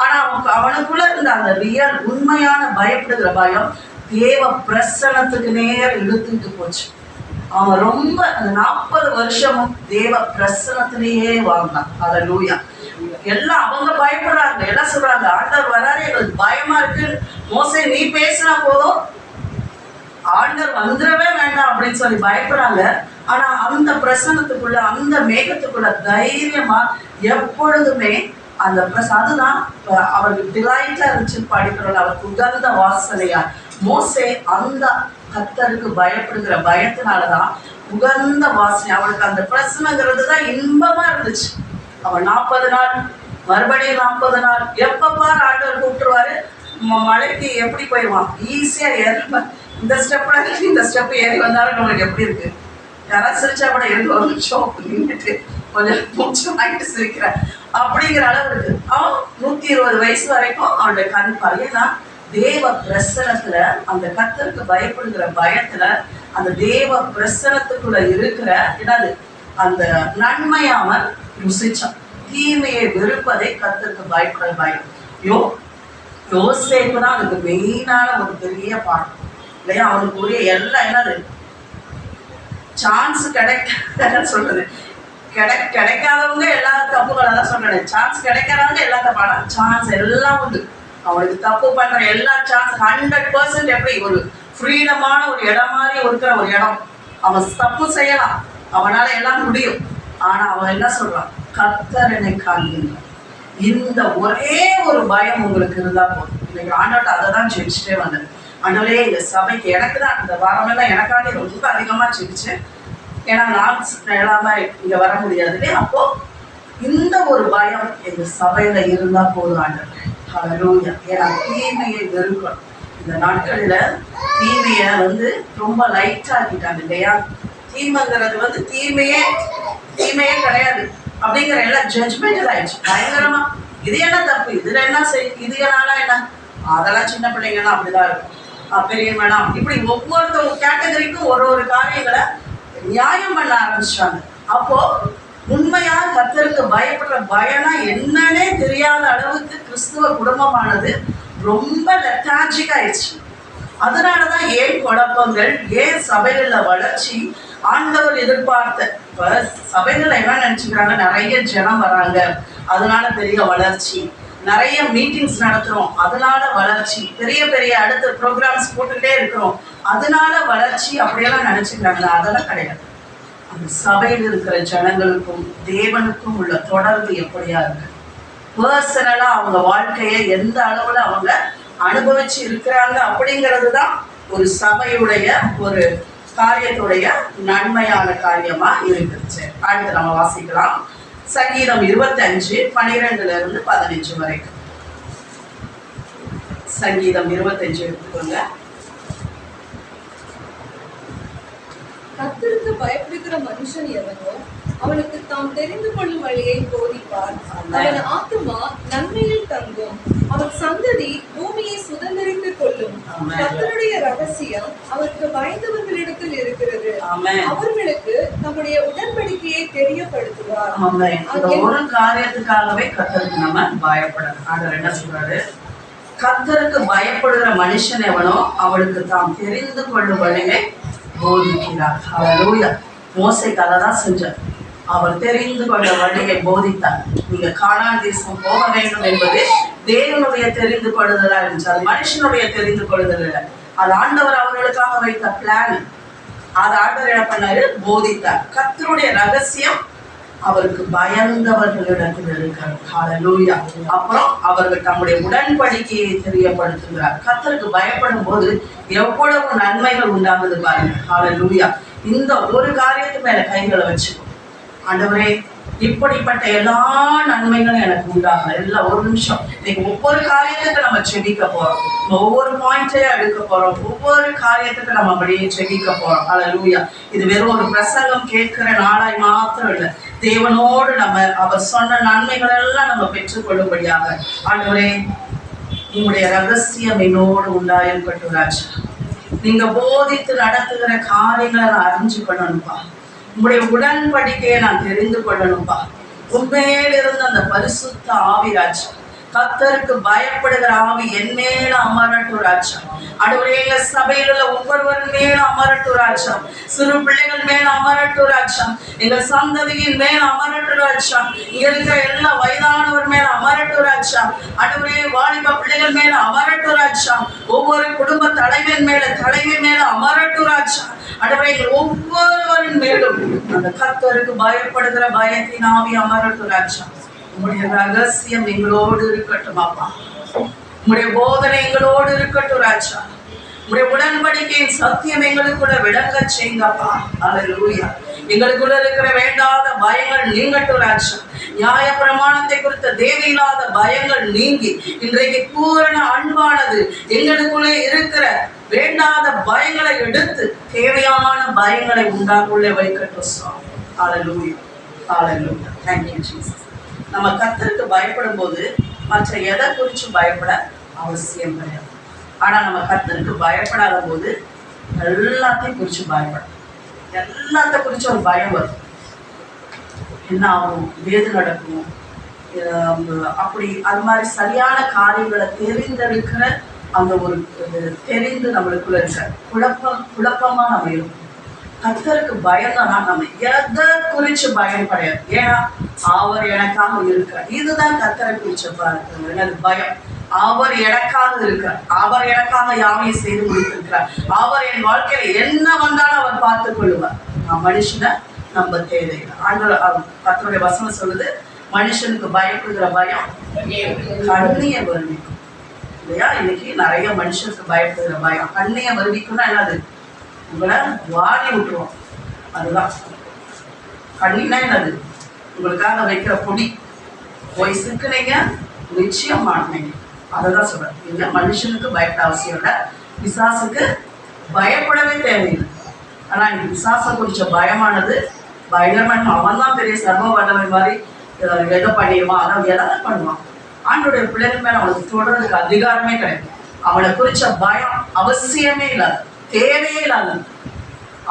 ஆனா அவனுக்குள்ள இருந்த அந்த ரியல் உண்மையான பயப்படுகிற பயம் தேவ பிரசன்னத்துக்கு நேரம் இழுத்துட்டு போச்சு. அவன் ரொம்ப அந்த 40 வருஷமும் தேவ பிரசன்னத்திலேயே வாழ்ந்தான். ஹல்லேலூயா. எல்லாம் அவங்க பயப்படுறாங்க, எல்லாம் சொல்றாங்க, ஆண்டவர் வராரு, எங்களுக்கு பயமா இருக்கு, மோசே நீ பேசினா போதும், ஆண்டவர் வந்துடவே வேண்டாம் அப்படின்னு சொல்லி பயப்படுறாங்க. ஆனா அந்த பிரசன்னத்துக்குள்ள அந்த மேகத்துக்குள்ள தைரியமா எப்பொழுதுமே அந்த அதுதான் அவருக்கு டிலைட்டா இருந்துச்சு. படிக்கிறோம் அவருக்கு உகந்த வாசனையா. மோசே அந்த கர்த்தருக்கு பயப்படுகிற பயத்தினாலதான் உகந்த வாசனை. அவனுக்கு அந்த பிரசனங்கிறது தான் இன்பமா இருந்துச்சு. அவன் 40 நாள் மறுபடியும் 40 நாள் எப்பப்பாரு ஆண்டவர் கூப்பிட்டுருவாரு. மலைக்கு எப்படி போயிடுவான், ஈஸியா ஏறி இந்த ஸ்டெப்ல இந்த ஸ்டெப் ஏறி வந்தாலும் நம்மளுக்கு எப்படி இருக்கு? யாராவது சிரிச்சா கூட இருந்து ஒரு நிமிஷம் நின்றுட்டு கொஞ்சம் மூச்சு வாங்கிட்டு சிரிக்கிற அப்படிங்கிற அளவு இருக்கு. அவன் 120 வயசு வரைக்கும் அவனுடைய கண் பையனா தேவ பிரசனத்துல அந்த கர்த்தருக்கு பயப்படுகிற பயத்துல அந்த தேவ பிரசனத்துக்குள்ள இருக்கிற என்னது அந்த நன்மையாமல் ருசிச்சான். தீமையை வெறுப்பதை கர்த்தருக்கு பயப்படுற பயம். யோசேப்பு தான் அதுக்கு மெயினான ஒரு பெரிய பாடம் இல்லையா? அவனுக்கு உரிய எல்லாம் என்னது சான்ஸ் கிடைக்க சொல்றது கிடைக்காதவங்க எல்லா தப்புகளை தான் சொல்றேன். சான்ஸ் கிடைக்காதவங்க எல்லா தப்பான சான்ஸ் எல்லாம் உண்டு. அவனுக்கு தப்பு பண்ற எல்லா சான்ஸ் 100% எப்படி ஒரு ஃப்ரீடமான ஒரு இடம் மாதிரி இருக்கிற ஒரு இடம். அவன் தப்பு செய்யலாம், அவனால எல்லாம் முடியும். ஆனா அவன் என்ன சொல்றான்? கர்த்தர் என்னை காண்கின்றார். இந்த ஒரே ஒரு பயம் உங்களுக்கு இருந்தா போதும். இன்னைக்கு ஆண்டவர்கிட்ட அதை தான் ஜெயிச்சுட்டே வந்தேன். ஆண்டவரே இந்த சபைக்கு எனக்கு தான் இந்த வாரமெல்லாம் எனக்காண்டி ரொம்ப அதிகமா ஜெயிச்சேன். ஏன்னா நான் இல்லாம இங்க வர முடியாது. அப்போ இந்த ஒரு பயம் எங்க சபையில இருந்தா போதும் ஆண்டவர். ஹல்லேலூயா. ஏன்னா தீமையை வெறுக்கணும். இந்த நாட்கள்ல தீமைய ரொம்ப லைட்டா ஆக்கிட்டாங்க இல்லையா? தீமைங்கிறது தீமையே கிடையாது அப்படிங்கிற எல்லாம் ஜட்ஜ்மெண்டல் ஆயிடுச்சு பயங்கரமா. இது என்ன தப்பு, இதுல என்ன இது என்னால என்ன, அதெல்லாம் சின்ன பிள்ளைங்கலாம் அப்படிதான் இருக்கும், பெரிய வேணாம், இப்படி ஒவ்வொருத்தவங்க கேட்டகரிக்கும் ஒரு காரியங்களை நியாயம் பண்ண ஆரம்பிச்சிட்டாங்க. அப்போ உண்மையா கர்த்தருக்கு பயப்படுற பயனா என்னன்னே தெரியாத அளவுக்கு கிறிஸ்துவ குடும்பமானது ரொம்ப லெத்தாஜிக் ஆயிடுச்சு. அதனாலதான் ஏன் குழப்பங்கள், ஏன் சபைகள்ல வளர்ச்சி ஆண்டவர் எதிர்பார்த்த. இப்ப சபைகள்ல என்ன நினைச்சுக்கிறாங்க, நிறைய ஜனம் வராங்க அதனால பெரிய வளர்ச்சி, நிறைய மீட்டிங்ஸ் நடத்துறோம், அதனால வளர்ச்சி, பெரிய பெரிய அடுத்த ப்ரோக்ராம்ஸ் போட்டுக்கிட்டே இருக்கிறோம், அதனால வளர்ச்சி அப்படியெல்லாம் நினைச்சுக்கிறாங்க. அதெல்லாம் கிடையாது. அந்த சபையில் இருக்கிற ஜனங்களுக்கும் தேவனுக்கும் உள்ள தொடர்பு எப்படியா இருக்கு, பர்சனலா அவங்க வாழ்க்கையை எந்த அளவுல அவங்க அனுபவிச்சு இருக்கிறாங்க அப்படிங்கிறது தான் ஒரு சபையுடைய ஒரு காரியத்துடைய நன்மையான காரியமா இருக்குது. அடுத்து நம்ம வாசிக்கலாம் சங்கீதம் 25:12-15 வரைக்கும். சங்கீதம் 25 எடுத்துக்கோங்க. கர்த்தருக்கு பயப்படுகிற மனுஷன் எவனோ அவனுக்கு தாம் தெரிந்து கொள்ளும் வழியை போதிப்பார். அவன் ஆத்துமா நன்மையில் தங்கும், அவன் சந்ததி பூமியை சுதந்திரித்துக் கொள்ளும். கர்த்தருடைய ரகசியம் அவருக்கு பயந்தவர்களிடத்தில் இருக்கிறது, அவர்களுக்கு நம்முடைய உடன்படிக்கையை தெரியப்படுத்துவார். ஒரு காரியத்துக்காகவே கர்த்தருக்கு நம்ம பயப்படணும். ஆண்டவர் என்ன சொல்றாரு? கர்த்தருக்கு பயப்படுகிற மனுஷன் எவனோ அவனுக்கு தாம் தெரிந்து கொள்ளும் வழியை போதிக்கிறார். ஹல்லேலூயா. மோசேக்கு அதை தான் செஞ்சார். அவர் தெரிந்து கொண்ட வழியை போதித்தார். நீங்க கானான் தேசம் போக வேண்டும் என்பது தேவனுடைய தெரிந்து கொள்ளுதலா இருந்துச்சு, அது மனுஷனுடைய தெரிந்து கொள்ளுதல் இல்லை. அது ஆண்டவர் அவர்களுக்காக வைத்த பிளான். அதை ஆண்டவர் என்ன பண்ணாரு? போதித்தார். கர்த்தருடைய ரகசியம் அவருக்கு பயந்தவர்களிடத்தில் இருக்கிறார். ஹல்லேலூயா. அப்புறம் அவர்கள் தம்முடைய உடன்படிக்கையை தெரியப்படுத்துகிறார். கர்த்தருக்கு பயப்படும் போது எவ்வளவு நன்மைகள் உண்டாகுது பாருங்க. ஹல்லேலூயா. இந்த ஒரு காரியத்து மேல கைகளை வச்சுக்கோ. ஆண்டவரே, இப்படிப்பட்ட எல்லா நன்மைகளும் எனக்கு உண்டாகல. எல்லாம் ஒரு நிமிஷம். இன்னைக்கு ஒவ்வொரு காரியத்துக்கு நம்ம செபிக்க போறோம், ஒவ்வொரு பாயிண்டையும் எடுக்க போறோம், ஒவ்வொரு காரியத்துக்கு நம்ம அப்படியே செபிக்க போறோம். ஹல்லேலூயா. இது வெறும் ஒரு பிரசங்கம் கேட்கிற நாளாய் மாத்திரம் இல்லை, தேவனோடு நம்ம அவர் சொன்ன நன்மைகள் எல்லாம் நம்ம பெற்றுக்கொள்ளும்படியாக ஆண்டவரே உங்களுடைய ரகசியம் என்னோடு உண்டாயிருக்கட்டும் ராஜா. நீங்க போதித்து நடத்துகிற காரியங்களை நான் அறிஞ்சு கொள்ளணும்பா. உங்களுடைய உடன்படிக்கையை நான் தெரிந்து கொள்ளணும்பா. உண்மையிலிருந்து அந்த பரிசுத்த ஆவி ராஜா, கர்த்தருக்கு பயப்படுகிற ஆவி என் மேல அமரட்டும் ராஜா. ஆண்டவரே, எங்க சபையில் உள்ள ஒவ்வொருவரின் மேல அமரட்டும் ராஜா. சிறு பிள்ளைகள் மேல அமரட்டும் ராஜா. எங்க சந்ததியின் மேல அமரட்டும் ராஜா. இங்க இருக்கிற எல்லா வயதானவர் மேல அமரட்டும் ராஜா. ஆண்டவரே, வாலிப பிள்ளைகள் மேல அமரட்டும் ராஜா. ஒவ்வொரு குடும்ப தலைமை மேல அமரட்டும் ராஜா. ஆண்டவரே, ஒவ்வொருவரின் மேலும் அந்த கர்த்தருக்கு பயப்படுகிற பயத்தின் ஆவி அமரட்டும் ராஜா. உங்களுடைய ரகசியம் எங்களோடு இருக்கட்டும் அப்பா. உங்களுடைய போதனை எங்களோடு இருக்கட்டும் ராஜா. உங்களுடைய உடன்படிக்கையின் சத்தியம் எங்களுக்குள்ள விளங்க செய்யுங்கப்பா. ஹல்லேலூயா. எங்களுக்குள்ள இருக்கிற வேண்டாத பயங்கள் நீங்கட்டும் ராஜா. நியாய பிரமாணத்தை குறித்த தேவையில்லாத பயங்கள் நீங்கி இன்றைக்கு பூரண அன்பானது எங்களுக்குள்ளே இருக்கிற வேண்டாத பயங்களை எடுத்து தேவையான பயங்களை உண்டாக்குள்ளே வைக்கட்டும் சுவாமி. ஹல்லேலூயா. ஹல்லேலூயா. Thank you Jesus. நம்ம கர்த்தருக்கு பயப்படும் போது மற்ற எதை குறித்து பயப்பட அவசியம் கிடையாது. ஆனா நம்ம கர்த்தருக்கு பயப்படாத போது எல்லாத்தையும் குறித்து பயப்படும். எல்லாத்த குறித்து ஒரு பயம் வரும். என்ன ஆகும், ஏது நடக்கும், அப்படி அது மாதிரி சரியான காரியங்களை தெரிந்தெடுக்கிற அந்த ஒரு தெரிந்து நம்மளுக்குள்ள இருக்க குழப்பமா நம்ம இருக்கும். கர்த்தருக்கு பயந்தனா நம்ம எதை குறிச்சு பயம் கிடையாது. ஏன்னா அவர் எனக்காக இருக்கார். இதுதான் கர்த்தரை குறிச்ச எனக்கு பயம். அவர் எனக்காக இருக்கிறார். அவர் எனக்காக யாவையும் செய்து முடித்திருக்கிறார். அவர் என் வாழ்க்கையில என்ன வந்தாலும் அவர் பார்த்துக் கொள்ளுவார். நான் மனுஷனை நம்ப தேவையில்லை. ஆண்டவர் கர்த்தருடைய வசனம் சொல்லுது, மனுஷனுக்கு பயப்படுகிற பயம் கண்ணியை வருவிக்கும் இல்லையா? இன்னைக்கு நிறைய மனுஷனுக்கு பயப்படுகிற பயம் கண்ணியை வருவிக்கும்னா என்னது? உங்களை வாரி விட்டுருவோம். அதுதான் கண்ணினா என்னது? உங்களுக்காக வைக்கிற பொடி போய் சிக்கினீங்க, நிச்சயம் மாட்டினீங்க. அதை தான் சொல்றேன். இல்லை மனுஷனுக்கு பயப்பட அவசியம் இல்லை, பிசாசுக்கு பயப்படவே தேவையில்லை. ஆனால் இந்த பிசாசை குறிச்ச பயமானது பயங்கரமான. அவன் தான் பெரிய சர்வ வல்லமை மாதிரி எதை பண்ணிடுவான், அதாவது எதாவது பண்ணுவான். ஆண்டோடைய பிள்ளைகள் மேலே அவனுக்கு தொடர்றதுக்கு அதிகாரமே கிடையாது. அவனை குறிச்ச பயம் அவசியமே இல்லாது, தேவையே இல்லாது.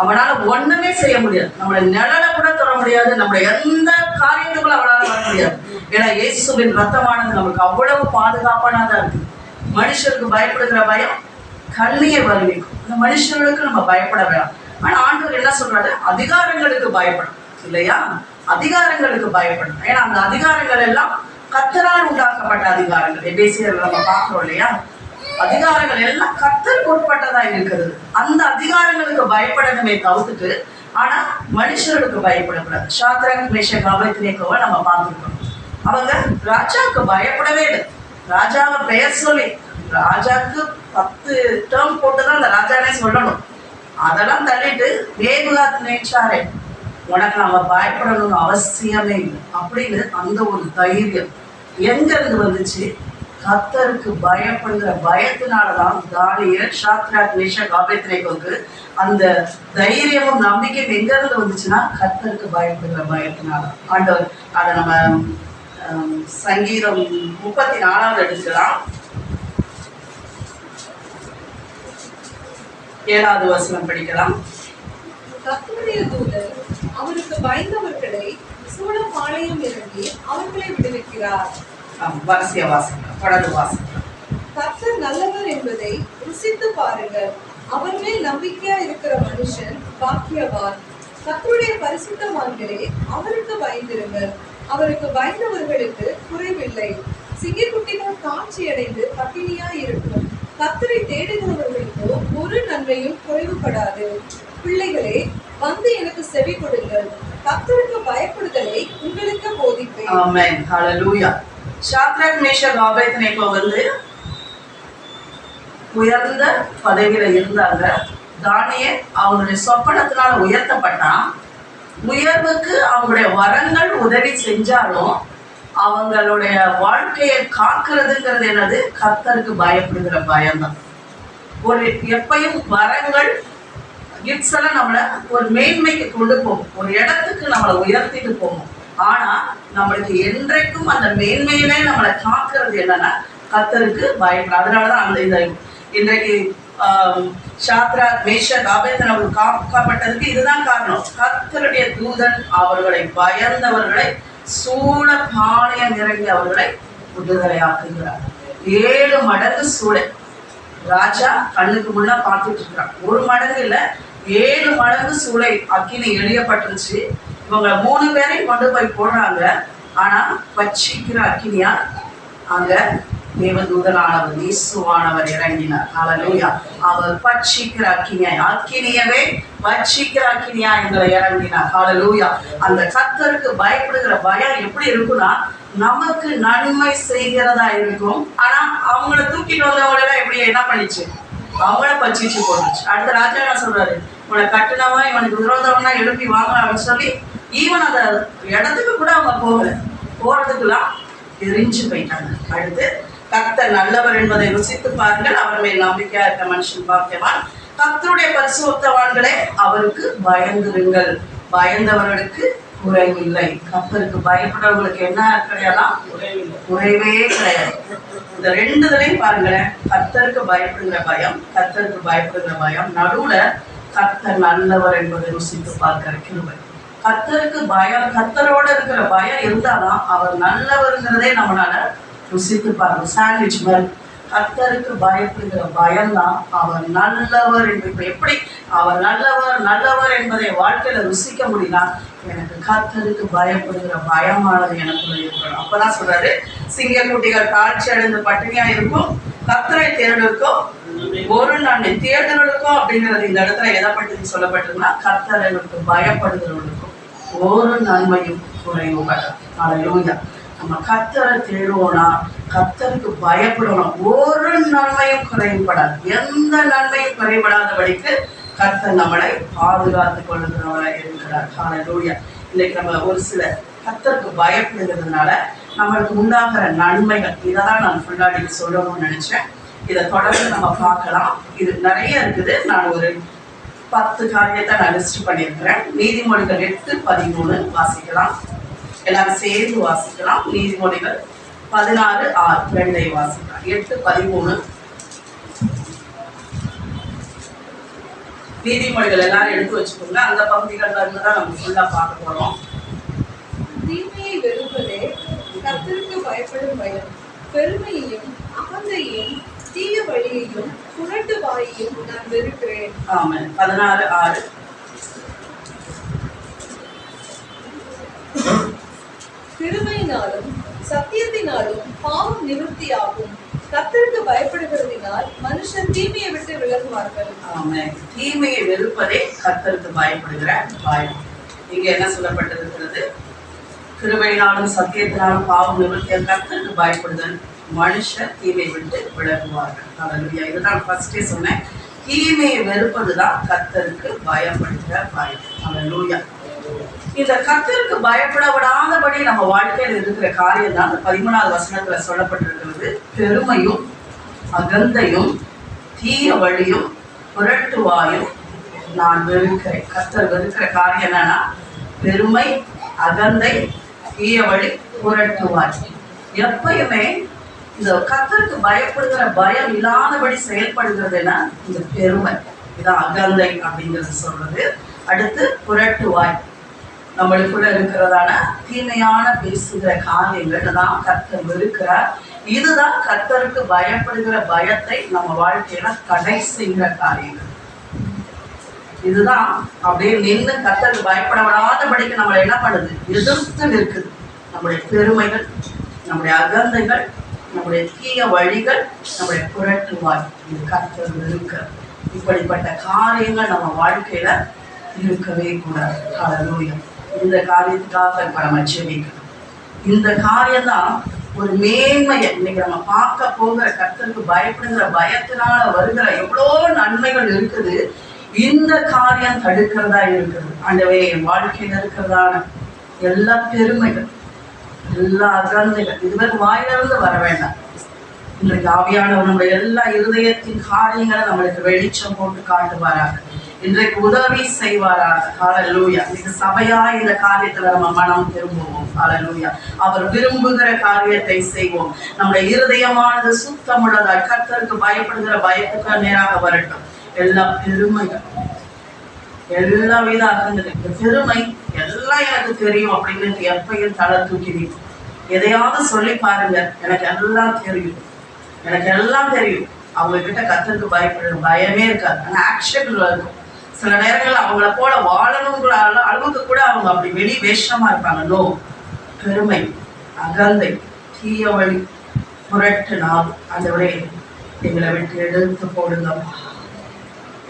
அவனால ஒண்ணுமே செய்ய முடியாது. நம்மளை நிழலை கூட தொட முடியாது. நம்மளுடைய எந்த காரியத்துக்குள்ள அவனால வர முடியாது. ஏன்னா இயேசுவின் ரத்தமானது நமக்கு அவ்வளவு பாதுகாப்பானதா இருக்கு. மனுஷருக்கு பயப்படுகிற பயம் கண்ணியை வருவிக்கும். இந்த மனுஷர்களுக்கு நம்ம பயப்பட வேண்டாம். ஆனா ஆண்டவர் என்ன சொல்றாரு? அதிகாரங்களுக்கு பயப்படும் இல்லையா? அதிகாரங்களுக்கு பயப்படும். ஏன்னா அந்த அதிகாரங்கள் எல்லாம் கர்த்தரால் உண்டாக்கப்பட்ட அதிகாரங்கள். எபேசியர் நம்ம பார்க்கிறோம் இல்லையா, அதிகாரங்கள் எல்லாம் கர்த்தருக்கு உட்பட்டதா இருக்கிறது. அந்த அதிகாரங்களுக்கு பயப்படணுமே தவிர்த்துட்டு, ஆனா மனுஷர்களுக்கு பயப்படக்கூடாது. சாத்ராக் மேஷக் ஆபேத்நேகோவை நம்ம பார்த்துருக்கோம். அவங்க ராஜாவுக்கு பயப்படவே இல்லை. ராஜாவை பெயர் சொல்லி ராஜாவுக்கு 10 டேர்ம் போட்டுதான் அந்த ராஜானே சொல்லணும். அதெல்லாம் தள்ளிட்டு வேகுகாத் நேச்சாரே, உனக்கு நம்ம பயப்படணும்னு அவசியமே இல்லை அப்படின்னு அந்த ஒரு தைரியம் எங்க இருந்து வந்துச்சு? கர்த்தருக்கு பயப்படுகிற பயத்தினாலதான் தானியேல், சாத்ராக் மேஷக் ஆபேத்நேகோவுக்கு அந்த தைரியமும் நம்பிக்கையும் எங்க இருந்து வந்துச்சுன்னா கர்த்தருக்கு பயப்படுகிற பயத்தினால. ஆண்டவர் அதை நம்ம சங்கீதம் 34 எடுக்கலாம். 7வது வசனம் படிக்கலாம். கர்த்தருடைய தூதர் அவருக்கு பயந்தவர்களை சூழப்பாளையம் இறங்கி அவர்களை விடுவிக்கிறார். வரிசையா வாசிக்கலாம், தொடர்ந்து வாசிக்கலாம். கர்த்தர் நல்லவர் என்பதை ருசித்து பாருங்கள். அவர் மேல் நம்பிக்கையா இருக்கிற மனுஷன் பாக்கியவான். கர்த்தருடைய பரிசுத்தவான்களே, அவருக்கு பயந்திருங்கள். அவருக்கு பயந்தவர்களுக்கு குறைவில்லை. சிங்கக்குட்டிகள் காட்சி அடைந்து பட்டினியா இருக்கும். கர்த்தரை தேடுகிறவர்களுக்கோ ஒரு நன்மையும் குறைவுபடாது. பிள்ளைகளே, வந்து எனக்கு செவி கொடுங்கள். கர்த்தருக்கு பயப்படுதலை உங்களுக்கு போதிப்பேன். ஆமென், ஹல்லேலூயா. சாத்ராக் மேஷக் ஆபேத்நேகோ உயர்ந்த பதவியில இருந்தாங்க. தானியேல் அவங்களுடைய சொப்பனத்தினால உயர்த்தப்பட்டான். உயர்வுக்கு அவங்களுடைய வரங்கள் உதவி செஞ்சாலும் அவங்களுடைய வாழ்க்கையை காக்கிறதுங்கிறது என்னது? கர்த்தருக்கு பயப்படுகிற பயம்தான். ஒரு எப்பயும் வரங்கள் கிஃப்ட்ஸ் எல்லாம் நம்மளை ஒரு மேன்மைக்கு கொண்டு போகும், ஒரு இடத்துக்கு நம்மளை உயர்த்திட்டு போகும். ஆனா நம்மளுக்கு என்றைக்கும் அந்த மேன்மையிலே நம்மளை காக்கிறது என்னன்னா கர்த்தருக்கு பயப்படும். அதனாலதான் அந்த இந்த இன்றைக்கு சாத்ராக் மேஷக் ஆபேத்நேகோ காக்கப்பட்டதுக்கு இதுதான் காரணம். கர்த்தருடைய தூதன் அவர்களை பயந்தவர்களை சூழ பாளையம் இறங்கி அவர்களை விடுதலையாக்குகிறார். 7 மடங்கு சூழ ராஜா கண்ணுக்கு முன்னா பார்த்துட்டு இருக்கிறான். 1 மடங்கு இல்ல, 7 மடங்கு சூளை அக்கினி எளியப்பட்டுருச்சு. இவங்க 3 பேரையும் கொண்டு போய் போடுறாங்க. ஆனா பட்சிக்கிற அக்கினியா அங்க தேவதூதனானவர் இயேசுவானவர் இறங்கினார். ஹல்லேலூயா. அவர் பட்சிக்கிற அக்கினியவே பட்சிக்கிற அக்கினியா எங்களை இறங்கினார். ஹல்லேலூயா. அந்த கர்த்தருக்கு பயப்படுகிற பயம் எப்படி இருக்குன்னா நமக்கு நன்மை செய்கிறதா இருக்கும். ஆனா அவங்கள தூக்கிட்டு வந்தவங்களெல்லாம் எப்படி என்ன பண்ணிச்சு? அவங்கள பட்சிச்சு போட்டுச்சு. அடுத்த ராஜா என்ன சொல்றாரு? இவனை கட்டுனவன் இவனுக்கு விரோதம்னா எழுப்பி வாங்க அப்படின்னு சொல்லி ஈவன் அந்த இடத்துக்கு கூட அவங்க போகல. போறதுக்கெல்லாம் எரிஞ்சு போயிட்டாங்க. அடுத்து கர்த்தர் நல்லவர் என்பதை ருசித்து பாருங்கள். அவர் மேல் நம்பிக்கையா இருக்க மனுஷன் பாக்கியவான். கர்த்தருடைய பரிசுத்தவான்களே, அவருக்கு பயந்துருங்கள். பயந்தவர்களுக்கு குறைவில்லை. கர்த்தருக்கு பயப்படுறவங்களுக்கு என்ன கிடையாதான்? குறைவே கிடையாது. இந்த 2 பாருங்களேன். கர்த்தருக்கு பயப்படுகிற பயம், கர்த்தருக்கு பயப்படுகிற பயம், நடுவுல கர்த்தர் நல்லவர் என்பதை ருசித்து பார்க்கிற கிருபை. கர்த்தருக்கு பயம், கர்த்தரோட இருக்கிற பயம் இருந்தாதான் அவர் நல்லவருங்கிறதே நம்மளால ருசித்து பார்க்கணும். சாண்ட்விச் மாதிரி கர்த்தருக்கு பயப்படுகிற பயம்தான் அவர் நல்லவர் என்று. இப்போ எப்படி அவர் நல்லவர் என்பதை வாழ்க்கையில ருசிக்க முடியும்னா எனக்கு கர்த்தருக்கு பயப்படுகிற பயமானது எனக்குள்ள இருக்கணும். அப்பதான் சொல்றாரு, சிங்கக்குட்டிகள் காட்சி அடைந்து பட்டினியா இருக்கும். கர்த்தரை தேடுவதற்கும் ஒரு நன்மை தேடுதலுக்கும் அப்படிங்கிறது இந்த இடத்துல எதை பற்றி சொல்லப்பட்டிருக்குன்னா கர்த்தருக்கு பயப்படுகிறவர்களுக்கும் ஒரு நன்மையும் குறைவுபடாது. ஹல்லேலூயா. நம்ம கர்த்தரை தேடுவோம்னா கர்த்தருக்கு பயப்படணும். ஒரு நன்மையும் குறைவுபடாது. எந்த நன்மையும் குறைபடாதபடிக்கு கர்த்தர் நம்மளை பாதுகாத்துக் கொள்ளுகிறவராக இருக்கிறார். ஹல்லேலூயா. இன்னைக்கு நம்ம ஒரு சில கர்த்தருக்கு பயப்படுகிறதுனால நம்மளுக்கு உண்டாகிற நன்மைகள் இதைதான் நான் ஃபுல்லாக நீங்க சொல்லணும்னு நினைச்சேன். இதை தொடர்ந்து நம்ம பார்க்கலாம். இது நிறைய இருக்குது. நான் ஒரு 10 காரியத்தை நான் லிஸ்ட் பண்ணியிருக்கிறேன். நீதிமொழிகள் 8:13 வாசிக்கலாம். எல்லாரும் சேர்ந்து வாசிக்கலாம். நீதிமொழிகள் 16:6 வாசிக்கலாம். 8:13 நீதிமொழிகள் எல்லாரும் எடுத்து வச்சுக்கோங்க. அந்த பகுதிகள் தான் நம்ம ஃபுல்லா பார்க்க போறோம். தீமையை வெறுப்பதே கர்த்தருக்கு பயப்படும் பயம். பெருமையையும் அகந்தையும் தீய வழியையும் புரட்டு வாயையும் நான் வெறுக்கிறேன். ஆமென். 16:6 கிருபையினாலும் சத்தியத்தினாலும் பாவம் நிவர்த்தியாகும். கர்த்தருக்கு பயப்படுகிறதினால் மனுஷன் தீமையை விட்டு விலகுவார்கள். ஆமென். தீமையை வெறுப்பதே கர்த்தருக்கு பயப்படுகிற பயம். இங்க என்ன சொல்லப்பட்டிருக்கிறது? கிருபையினாலும் சத்தியத்தினாலும் பாவம் நிவர்த்திய கர்த்தருக்கு பயப்படுதல் மனுஷர் தீமை விட்டு விலகுவார்கள். ஹல்லேலூயா. இதுதான் ஃபர்ஸ்டே சொன்னேன். தீமையை வெறுப்பதுதான் கர்த்தருக்கு பயப்படுகிற பயம். ஹல்லேலூயா. இந்த கர்த்தருக்கு பயப்பட விடாதபடி நம்ம வாழ்க்கையில் இருக்கிற காரியம் தான் 13வது வசனத்துல சொல்லப்பட்டிருக்கிறது. பெருமையும் அகந்தையும் தீய வழியும் புரட்டுவாயும் நான் வெறுக்கிறேன். கர்த்தர் வெறுக்கிற காரியம் என்னன்னா பெருமை, அகந்தை, தீய வழி, புரட்டுவாய். எப்பயுமே இந்த கர்த்தருக்கு பயப்படுகிற பயம் இல்லாதபடி செயல்படுகிறதுன்னா இந்த பெருமை, இதான் அகந்தை அப்படிங்கிறது சொல்றது. அடுத்து புரட்டுவாய், நம்மளுக்குள்ள இருக்கிறதான தீமையான பேசுகிற காரியங்கள் தான் கர்த்தர் வெறுக்கிறார். இதுதான் கர்த்தருக்கு பயப்படுகிற பயத்தை நம்ம வாழ்க்கையில தடை செய்கிற காரியங்கள். இதுதான் அப்படியே நின்று கர்த்தருக்கு பயப்பட விடாதபடிக்கு நம்மளை என்ன பண்ணுது? எதிர்த்து நிற்குது. நம்முடைய பெருமைகள், நம்முடைய அகந்தைகள், நம்முடைய தீய வழிகள், நம்முடைய புரட்டுவாய், இது கர்த்தர் வெறுக்கிறார். இப்படிப்பட்ட காரியங்கள் நம்ம வாழ்க்கையில இருக்கவே கூடாது. ஹல்லேலூயா. இந்த காரியத்துக்காக இப்ப நம்ம ஜெபிக்கணும். இந்த காரியம் தான் ஒரு மேன்மையை இன்னைக்கு நம்ம பார்க்க போகிற கர்த்தருக்கு பயப்படுகிற பயத்தினால வருகிற எவ்வளோ நன்மைகள் இருக்குது. இந்த காரியம் தடுக்கிறதா இருக்குது. ஆண்டவே என் வாழ்க்கையில இருக்கிறதான எல்லா பெருமைகள், எல்லா அகந்தைகள் இதுவரை வாயிலிருந்து வர வேண்டாம். இன்றைக்கு ஆவியானவர் நம்முடைய எல்லா இருதயத்தின் காரியங்களை நம்மளுக்கு வெளிச்சம் போட்டு காட்டுவாராக. இன்றைக்கு உதவி செய்வாராக. ஹல்லேலூயா. இந்த சபையா இந்த காரியத்துல நம்ம மனம் திரும்புவோம். ஹல்லேலூயா. அவர் விரும்புகிற காரியத்தை செய்வோம். நம்முடைய இருதயமானது சுத்தமுள்ளதாய் கர்த்தருக்கு பயப்படுகிற பயத்துக்கு நேராக வரட்டும். எல்லா பெருமைகள், எல்லா வித அகந்தைகள், பெருமை எல்லாம் எனக்கு தெரியும் அப்படின்னு எப்பயும் தலை தூக்கி எதையாவது சொல்லி பாருங்க, எனக்கு எல்லாம் தெரியும், எனக்கு எல்லாம் தெரியும். அவங்க கிட்ட கர்த்தருக்கு பயப்படுற பயமே இருக்காது. ஆனா ஆக்ஷன்ல இருக்கும். சில நேரங்கள் அவங்கள போல வாழணுங்கிற அளவுக்கு கூட அவங்க அப்படி வெளி வேஷமா இருப்பாங்க. நோ, பெருமை, அகந்தை, தீய வழி, புரட்டு நாள் ஆண்டவரே எங்களை விட்டு எடுத்து போடுங்கப்பா.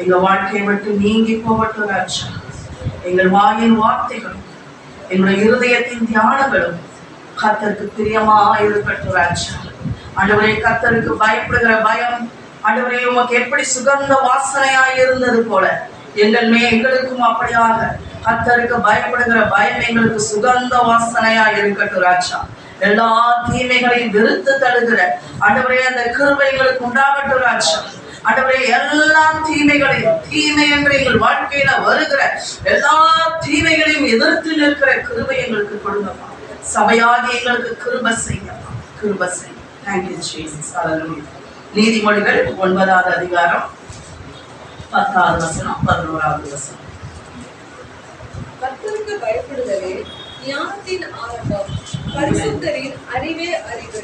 எங்க வாழ்க்கையை விட்டு நீங்கி போகட்டும் ராஜா. எங்கள் வாயின் வார்த்தைகளும் எங்களுடைய இருதயத்தின் தியானங்களும் கர்த்தருக்கு பிரியமா இருக்கட்டும் ராஜா. ஆண்டவரே கர்த்தருக்கு பயப்படுகிற பயம் ஆண்டவரே உமக்கு எப்படி சுகந்த வாசனையாய் இருந்தது போல எங்களுக்கும் அப்படியாக கர்த்தருக்கு பயப்படுகிற பயம் எங்களுக்கு சுகந்த வாசனையா இருக்கட்டும் ராஜா. எல்லா தீமைகளையும் வெறுத்து தழுகிற ஆண்டவரே அந்த கிருபை எங்களுக்கு உண்டாகட்டும் ராஜா. ஆண்டவரே எல்லா தீமைகளையும், தீமை என்று எங்கள் வாழ்க்கையில வருகிற எல்லா தீமைகளையும் எதிர்த்து நிற்கிற கிருபை எங்களுக்கு கொடுங்கப்பா. சபையாகி எங்களுக்கு கிருபை செய்யப்பா, கிருபை செய்ய. Thank you Jesus. ஹல்லேலூயா. நீதிமொழிகள் 9வது அதிகாரம் 10வது வசனம் 11வது வசனம். கர்த்தருக்கு பயப்படுதலே ஞானத்தின் ஆரம்பம், பரிசுத்தரின் அறிவே அறிவு.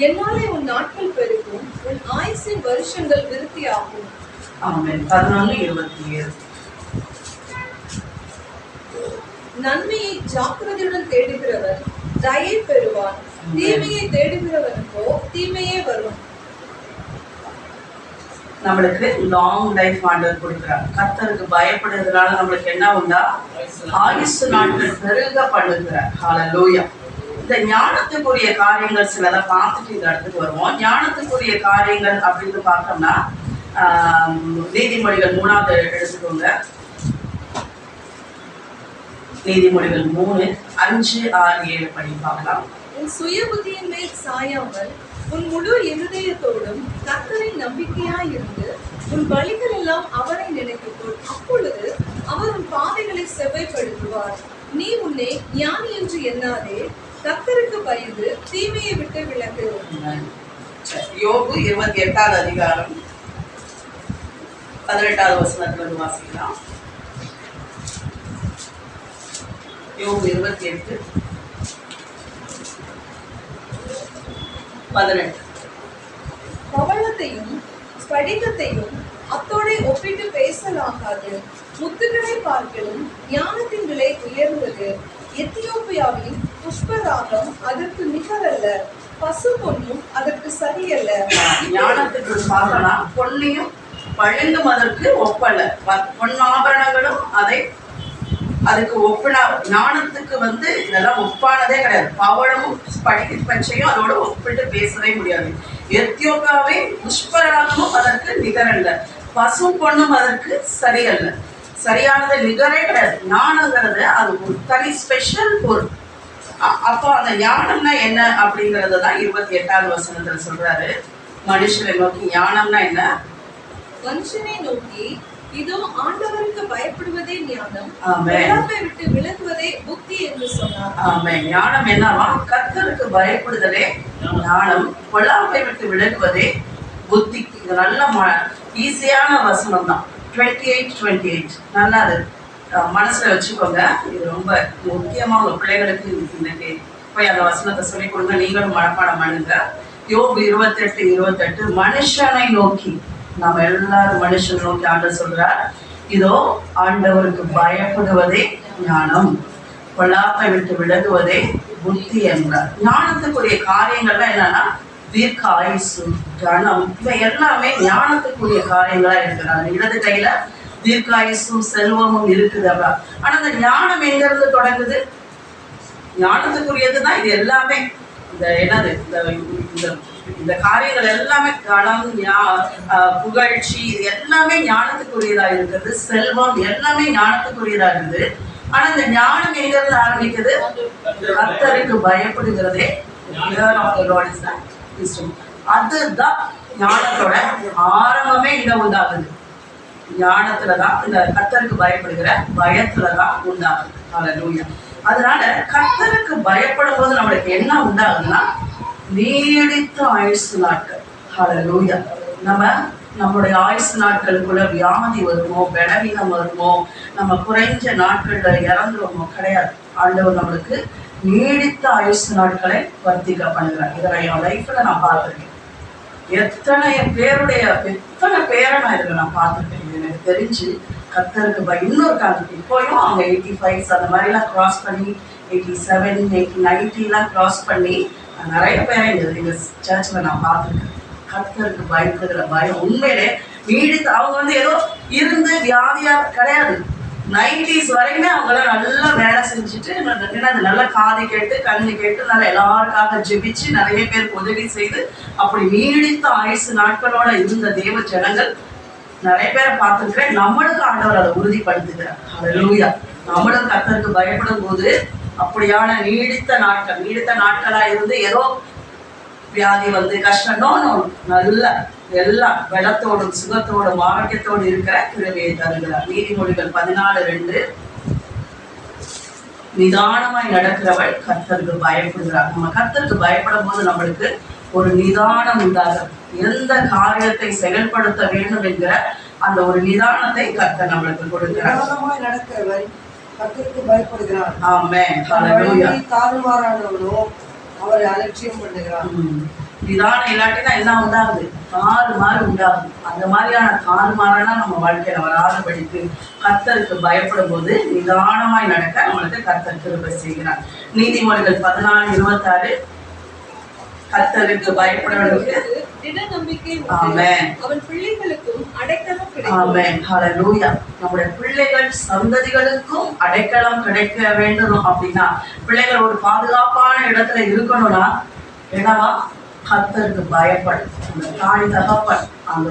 என்னாலே உன் நாட்கள் பெருகும், உன் ஆயுசின் வருஷங்கள் விருத்தியாகும். ஆமென். 11:27. நன்மையை ஜாக்கிரதையுடன் தேடுகிறவன் தயை பெறுவான், தீமையை தேடுகிறவனுக்கோ தீமையே வரும். நம்மளுக்கு லாங் லைஃப் ஆண்டவர் கொடுக்கிறார். கர்த்தருக்கு பயப்படுறதுனால நம்மளுக்கு என்ன உண்டா? ஆயுசு நாட்கள் பெருக பண்ணுகிறார். ஹல்லேலூயா. இந்த ஞானத்துக்குரிய காரியங்கள் சிலதை பார்த்துட்டு இந்த இடத்துக்கு வருவோம். ஞானத்துக்குரிய காரியங்கள் அப்படின்னு பார்த்தோம்னா நீதிமொழிகள் 3வது எடுத்துக்கோங்க. நீதிமொழிகள் 3, 5, 6, 7 படி பார்க்கலாம். உன் சுய புத்தியின் மேல் சாயாமல் உன் முழு இருதயத்தோடும் கர்த்தரின் நம்பிக்கையாயிருந்து உன் வழிகள் எல்லாம் அவரை நினைத்துக்கொள். அப்பொழுது அவர் உன் பாதைகளை செவ்வைப்படுத்துவார். நீ உன்னை ஞானி என்று எண்ணாதே, கர்த்தருக்கு பயந்து தீமையை விட்டு விலகு. யோபு 28வது அதிகாரம் 18வது வசனத்திலிருந்து வாசிக்கலாம். யோபு 28:18. பவளத்தையும் ஸ்படிகத்தையும் அத்தோடை ஒப்பிட்டு பேசலாகாது. முத்துக்களை பார்க்கலும் ஞானத்தின் விலை உயர்ந்தது. எத்தியோப்பியாவின் புஷ்பராகம் அதற்கு நிகரல்ல, பசு பொன்னும் அதற்கு சரியல்ல. ஞானத்துக்கு பார்க்கலாம், பொன்னையும் பளிங்கும் அதற்கு ஒப்பல்ல, பொன்னாபரணங்களும் அதுக்கு ஒப்பினா. ஞானத்துக்கு இதெல்லாம் ஒப்பானதே கிடையாது. பவளமும் படிக்க பச்சையும் அதோட ஒப்பிட்டு பேசவே முடியாது. எத்தியோப்பியாவே புஷ்பராகமும் அதற்கு நிகரல்ல, பசு பொண்ணும் அதற்கு சரியல்ல. சரியானது நிகரே கிடையாது. ஞானங்கிறது அது ஒரு தனி ஸ்பெஷல் பொருள். அப்போ அந்த ஞானம்னா என்ன அப்படிங்கறது தான் 28வது வசனத்துல சொல்றாரு. மனுஷனை நோக்கி ஞானம்னா என்ன? மனுஷனை நோக்கி இதோ ஆண்டவருக்கு பயப்படுவதே ஞானம், பொல்லாப்பை விட்டு விலகுவதே புத்தி என்று சொன்னார். ஆமென். ஞானம் என்னவா? கர்த்தருக்கு பயப்படுதலே ஞானம், பொல்லாப்பை விட்டு விலகுவதே புத்தி. இது நல்ல ஈஸியான வசனம் தான். 28 நல்லா அது மனசுல வச்சுக்கோங்க. இது ரொம்ப முக்கியமா உங்க பிள்ளைகளுக்கு இன்னைக்கு போய் அந்த வசனத்தை சொல்லிக் கொடுங்க. நீங்களும் மனப்பாடம் பண்ணுங்க. யோபு 28:28 மனுஷனை நோக்கி, நம்ம எல்லாரும் மனுஷனை நோக்கி ஆண்டவர் சொல்றார், இதோ ஆண்டவருக்கு பயப்படுவதே ஞானம், பொல்லாப்பை விட்டு விலகுவதே புத்தி என்றார். ஞானத்துக்குரிய காரியங்கள்லாம் என்னன்னா தீர்க்க ஆயுசு, கணம், இவை எல்லாமே ஞானத்துக்குரிய காரியங்களா இருக்கிறாங்க. இடது கையில தீர்க்காயுசும் செல்வமும் இருக்குது. ஆனா அந்த ஞானம் எங்க இருந்து தொடங்குது? ஞானத்துக்குரியதுதான் இது எல்லாமே. இந்த என்னது இந்த காரியங்கள் எல்லாமே கணம், புகழ்ச்சி, இது எல்லாமே ஞானத்துக்குரியதா இருக்கிறது. செல்வம் எல்லாமே ஞானத்துக்குரியதா இருக்குது. ஆனா இந்த ஞானம் எங்க இருந்து ஆரம்பிக்குது? கர்த்தருக்கு பயப்படுகிறதே அதுதான் ஞானத்தோட ஆரம்பமே இங்க உண்டாகுது. ஞானத்துலதான், இந்த கர்த்தருக்கு பயப்படுகிற பயத்துலதான் உண்டாகுது. ஹல்லேலூயா. அதனால கர்த்தருக்கு பயப்படும் போது நம்மளுக்கு என்ன உண்டாகுதுன்னா நீடித்த ஆயுசு நாட்கள். ஹல்லேலூயா. நம்மளுடைய ஆயுசு நாட்களுக்குள்ள வியாதி வருமோ, பலவீனம் வருமோ, நம்ம குறைஞ்ச நாட்கள்ல இறந்துருமோ? கிடையாது. ஆண்டவர் நம்மளுக்கு நீடித்த ஆயுசு நாட்களை வர்த்திக்க பண்ணுகிறார். இதை என் லைஃப்ல நான் பார்த்துருக்கேன். எத்தனை பேரை நான் இதில் நான் பார்த்துருக்கேன். எனக்கு தெரிஞ்சு கர்த்தருக்கு இன்னொரு காலத்துக்கு இப்போயும் அவங்க 85 அந்த மாதிரிலாம் கிராஸ் பண்ணி 87, 90 கிராஸ் பண்ணி நிறைய பேரை எங்க சர்ச்சில் நான் பார்த்துருக்கேன். கர்த்தருக்கு பயப்படுகிற பயம் உண்மையிலே நீடித்து அவங்க ஏதோ இருந்து வியாதியா கிடையாது. 90s வரைக்குமே அவங்களாம் நல்லா வேலை செஞ்சுட்டு நல்லா காது கேட்டு கண்ணு கேட்டு நல்லா எல்லாருக்காக ஜெபிச்சு நிறைய பேருக்கு உதவி செய்து அப்படி நீடித்த ஆயுசு நாட்களோட இருந்த தேவ ஜனங்கள் நிறைய பேரை பார்த்துருக்கிறேன். நம்மளுக்கு ஆண்டவர் அதை உறுதிப்படுத்துகிறார். ஹல்லேலூயா. நம்மளும் கர்த்தருக்கு பயப்படும் போது அப்படியான நீடித்த நாட்களா இருந்து ஏதோ வியாதி கஷ்டம் நல்ல எல்லாம் பலத்தோடும் சுகத்தோடும் ஆரோக்கியத்தோடு இருக்கிற கிருபையை தருகிறார். நீதிமொழிகள் 14:2 நிதானமாய் நடக்கிறவள் கர்த்தருக்கு பயப்படுகிறார். நம்ம கர்த்தருக்கு பயப்படும் போது நம்மளுக்கு ஒரு நிதானம் உண்டாகும். எந்த காரியத்தை செயல்படுத்த வேண்டும் என்கிற அந்த ஒரு நிதானத்தை கர்த்தர் நம்மளுக்கு கொடுக்கிறார். நடக்கிறவள் கர்த்தருக்கு பயப்படுகிறார். ஆமென். ஹல்லேலூயா. தாறுமாறானவனோ அவரை அலட்சியம் பண்ணுகிறார். நிதானம் இல்லாட்டினா என்ன உண்டாகுது? தாறுமாறு உண்டாகுது. அந்த மாதிரியான தாறுமாறான நம்ம வாழ்க்கையில வராதபடிக்கு கர்த்தருக்கு பயப்படும் போது நிதானமாய் நடக்க நம்மளுக்கு கர்த்தர் கிருபை செய்கிறார். நீதிமொழிகள் 14:26 கர்த்தருக்கு பயப்படுவதற்கு அவன் பிள்ளைகளுக்கும் அடைக்கலம் கிடைக்கும். ஆமென். ஹல்லேலூயா. நம்முடைய பிள்ளைகள் சந்ததிகளுக்கும் அடைக்கலம் கிடைக்க வேண்டும் அப்படின்னா பிள்ளைகள் ஒரு பாதுகாப்பான இடத்துல இருக்கணும்னா என்னவா? கர்த்தருக்கு பயப்படும். அந்த தாய் தகப்பன் அந்த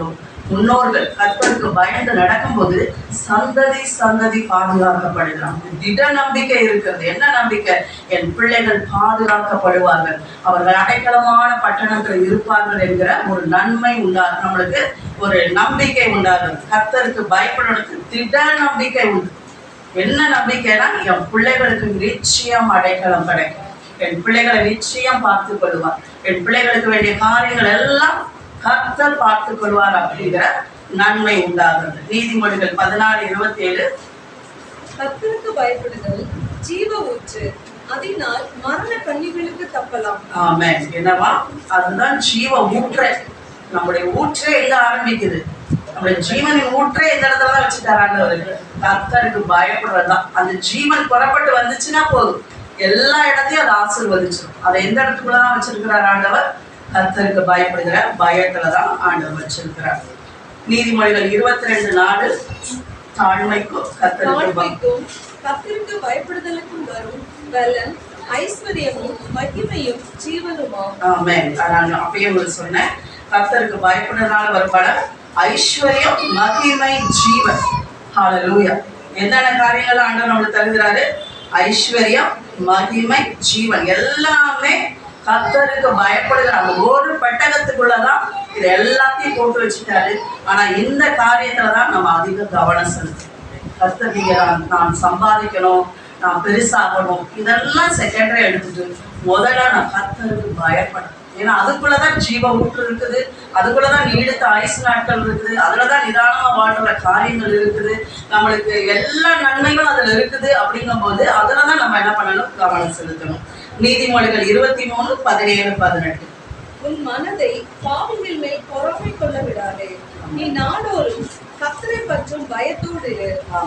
முன்னோர்கள் கர்த்தருக்கு பயந்து நடக்கும்போது சந்ததி பாதுகாக்கப்படுகிறாங்க. திட நம்பிக்கை இருக்கிறது. என்ன நம்பிக்கை? என் பிள்ளைகள் பாதுகாக்கப்படுவார்கள், அவர்கள் அடைக்கலமான பட்டணத்தில் இருப்பார்கள் என்கிற ஒரு நன்மை உண்டாகும். நம்மளுக்கு ஒரு நம்பிக்கை உண்டாகும். கர்த்தருக்கு பயப்படுறதுக்கு திட நம்பிக்கை உண்டு. என்ன நம்பிக்கைனா என் பிள்ளைகளுக்கு நிச்சயம் அடைக்கலம் கிடைக்கும், என் பிள்ளைகளை நிச்சயம் பார்த்துக் கொள்வார், என் பிள்ளைகளுக்கு வேண்டிய காரியங்கள் எல்லாம் கர்த்தர் பார்த்துக் கொள்வார் அப்படிங்கிற நன்மை உண்டாகிறது. நீதிமொழிகள் 14:27 கர்த்தருக்கு பயப்படுதல் ஜீவ ஊற்று, அதனால் மரண கண்ணிகளுக்கு தப்பலாம். ஆமென். என்னவா? அதுதான் ஜீவ ஊற்றே. நம்முடைய ஊற்றே எங்க ஆரம்பிக்குது? நம்முடைய ஜீவனின் ஊற்றே இந்த இடத்துல தான் வச்சுட்டாராங்க. கர்த்தருக்கு பயப்படுறதுதான். அந்த ஜீவன் புறப்பட்டு வந்துச்சுன்னா போதும், எல்லா இடத்தையும் அதை ஆசீர்வதிச்சிடும். அதை எந்த இடத்துக்குள்ளதான் வச்சிருக்கிறார் ஆண்டவர்? கர்த்தருக்கு பயப்படுகிற பயத்துலதான் ஆண்டவர் வச்சிருக்கிறார். நீதிமொழிகள் 22:4 தாழ்மைக்கும் கர்த்தருக்கு பயப்படுதலுக்கும் வரும் பலன் ஐஸ்வர்யமும் மகிமையும் ஜீவனுமா. ஆமென். நான் அப்பயே உங்களுக்கு சொன்னேன், கர்த்தருக்கு பயப்படுறதுனால வரும் பலன் ஐஸ்வர்யம், மகிமை, ஜீவன். ஹல்லேலூயா. என்னென்ன காரியங்கள் ஆண்டவர் நம்மளுக்கு தருகிறாரு? ஐஸ்வர்யம், மகிமை, ஜீவன் எல்லாமே கர்த்தருக்கு பயப்படுகிற அந்த ஒரு பெட்டகத்துக்குள்ளதான் இது எல்லாத்தையும் போட்டு வச்சுட்டாரு. ஆனா இந்த காரியத்துலதான் நம்ம அதிக கவனம் செலுத்தணும். கர்த்தருக்கு நான் சம்பாதிக்கணும், நான் பெருசாகணும், இதெல்லாம் செகண்டரி எடுத்துட்டு முதல்ல நான் கர்த்தருக்கு பயப்படணும். ஏன்னா அதுக்குள்ளதான் ஜீவ ஊற்று இருக்குது, அதுக்குள்ளதான் நீடித்த ஆயுசு நாட்கள் இருக்குது, அதுலதான் நிதானமா வாழ்ற காரியங்கள் இருக்குது, நம்மளுக்கு எல்லா நன்மைகளும் அதுல இருக்குது. அப்படிங்கும் போது அதுலதான் நம்ம என்ன பண்ணணும்? கவனம் செலுத்தணும். நீதிமொழிகள் 23:17-18. உன் மனதை பாவங்கள் மேல் பொறாமை கொள்ள விடாதே, நீ நாடோறும் கர்த்தரை பற்றும் பயத்தோடு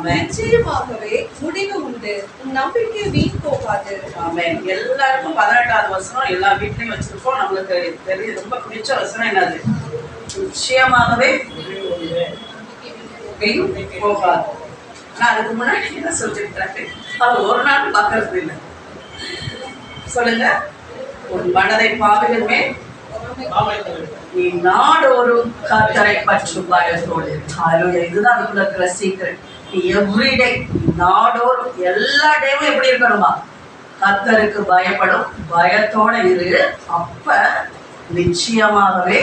நிச்சயமாகவே முடிவு உண்டு, உன் நம்பிக்கை வீண் போகாது. ஆமென். எல்லாருக்கும் 18வது வசனம் எல்லா வீட்லயும் வச்சிருக்கோம். நம்மளுக்கு தெரிய ரொம்ப பிடிச்ச வசனம் என்னது? நிச்சயமாகவே வீண் போகாது. ஆனா அதுக்கு முன்னாடி என்ன சொல்லிருக்காரு? அவர் ஒரு நாள் பார்க்கறது இல்லை. சொல்லுங்க. உன் மனதை பாவிகள் மேல் நீ நாடோறும் கர்த்தரை பற்றும் பயத்தோடு. இதுதான் அதுக்குள்ள இருக்கிற சீக்ரெட். நீ எவ்ரிடே நாடோறும் எல்லா டேவும் எப்படி இருக்கணுமா? கர்த்தருக்கு பயப்படும் பயத்தோட இரு. அப்ப நிச்சயமாகவே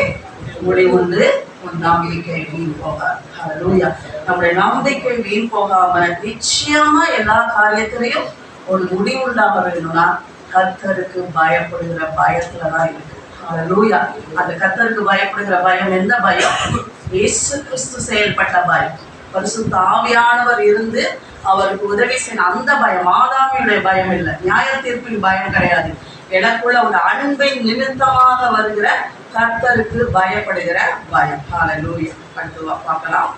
முடிவுண்டு உன் நம்பிக்கை வீண் போகாது. ஹல்லேலூயா. நம்முடைய நம்பிக்கை வீண் போகாம நிச்சயமா எல்லா காரியத்திலையும் ஒரு முடிவுண்டாக வேணும்னா கர்த்தருக்கு பயப்படுகிற பயத்துலதான் இருக்கு. ஹல்லேலூயா. அந்த கர்த்தருக்கு பயப்படுகிற பயம் எந்த பயம்? இயேசு கிறிஸ்து செயல்பட்ட பயம், பரிசுத்த ஆவியானவர் இருந்து அவருக்கு உதவி செய்ய அந்த பயம். ஆதாமியுடைய பயம் இல்லை, நியாய தீர்ப்பின் பயம் கிடையாது. எனக்குள்ள ஒரு அன்பின் நிமித்தமாக வருகிற கர்த்தருக்கு பயப்படுகிற பயம். ஹல்லேலூயா. அடுத்து பார்க்கலாம்.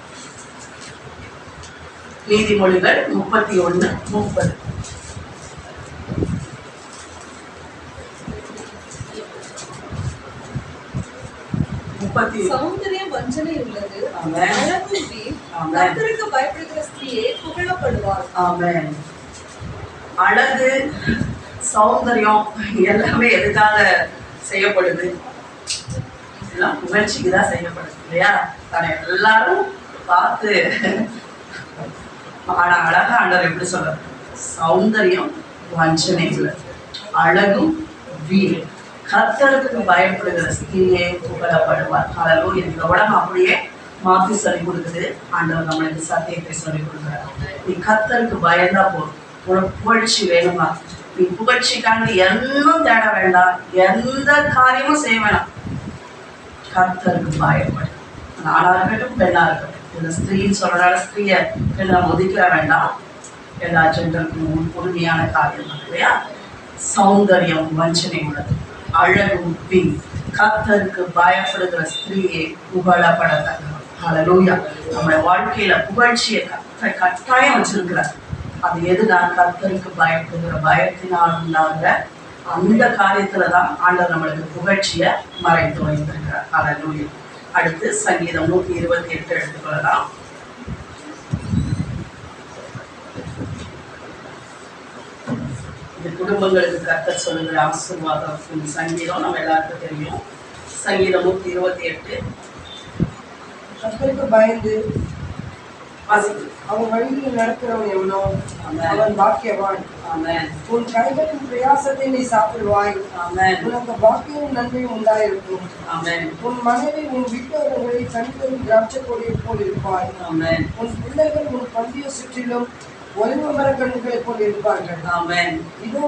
நீதிமொழிகள் 31:30. சௌந்தரியம் வஞ்சனை உள்ளது, அழகு வீண், கர்த்தருக்கு பயப்படுகிற ஸ்திரீயே புகழப்படுவார். ஆமென். அழகு, சௌந்தரியம் எல்லாமே எதுக்காக செய்யப்படுது? எல்லாம் புகழ்ச்சிக்கு தான் செய்யப்படுது இல்லையா? தானே எல்லாரும் பார்த்து அழகா ஆண்டவர் எப்படி சொல்றாரு? சௌந்தரியம் வஞ்சனை உள்ளது, அழகும் வீண், கர்த்தருக்கு பயப்படுகிற ஸ்திரீயே புகழப்படுவார். ஹல்லேலூயா. இந்த உலகம் அப்படியே மாற்றி சொல்லி கொடுக்குது. ஆண்டவர் நம்மளுக்கு சத்தியத்தை சொல்லி கொடுக்குறாரு. நீ கர்த்தருக்கு பயந்தா போதும். உனக்கு புகழ்ச்சி வேணுமா? நீ புகழ்ச்சிக்காண்டி இன்னும் தேட வேண்டாம், எந்த காரியமும் செய்ய வேணாம். கர்த்தருக்கு பயப்படு. ஆணா இருக்கட்டும், பெண்ணா இருக்கட்டும். இந்த ஸ்திரீன்னு சொல்றதால ஸ்திரீயை நம்ம ஒதுக்க வேண்டாம். எல்லா ஜென்டருக்கும் உரிமையான காரியம் இல்லையா? சௌந்தரியம் வஞ்சனை உள்ளது, அழகும் வீண், கர்த்தருக்கு பயப்படுகிற ஸ்திரீயை புகழப்படத்தக்கவர். ஹல்லேலூயா. நம்முடைய வாழ்க்கையில புகழ்ச்சியை கட்டாயம் வச்சிருக்கிறார். அது எதுனா கர்த்தருக்கு பயப்படுகிற பயத்தினால் உண்டாகிற அந்த காரியத்துலதான் ஆண்டவர் நம்மளுக்கு புகழ்ச்சியை மறைத்து வைத்திருக்கிறார். ஹல்லேலூயா. அடுத்து சங்கீதம் 128 எடுத்துக்கொள்ளலாம். இது குடும்பங்களுக்கு கர்த்தர் சொல்லுகிற ஆசீர்வாதம் சங்கீதம் நம்ம எல்லாருக்கும் தெரியும். சங்கீதம் 128. கர்த்தருக்கு பயந்து அவன் வழியில் நடக்கிறவன் எவனோ அவன் பாக்கியவான். உன் கைகளின் பிரயாசத்தை நீ சாப்பிடுவாய். உனக்கு பாக்கியம் நன்மையும் உண்டாயிருக்கும். உன் மனைவி உன் வீட்டவர்களில் கண்களில் திராட்சை கொடியை போல் இருப்பாய். உன் பிள்ளைகள் உன் பந்திய சுற்றிலும் ஒலிவ மர கண்களை போல் இருப்பார்கள். இதோ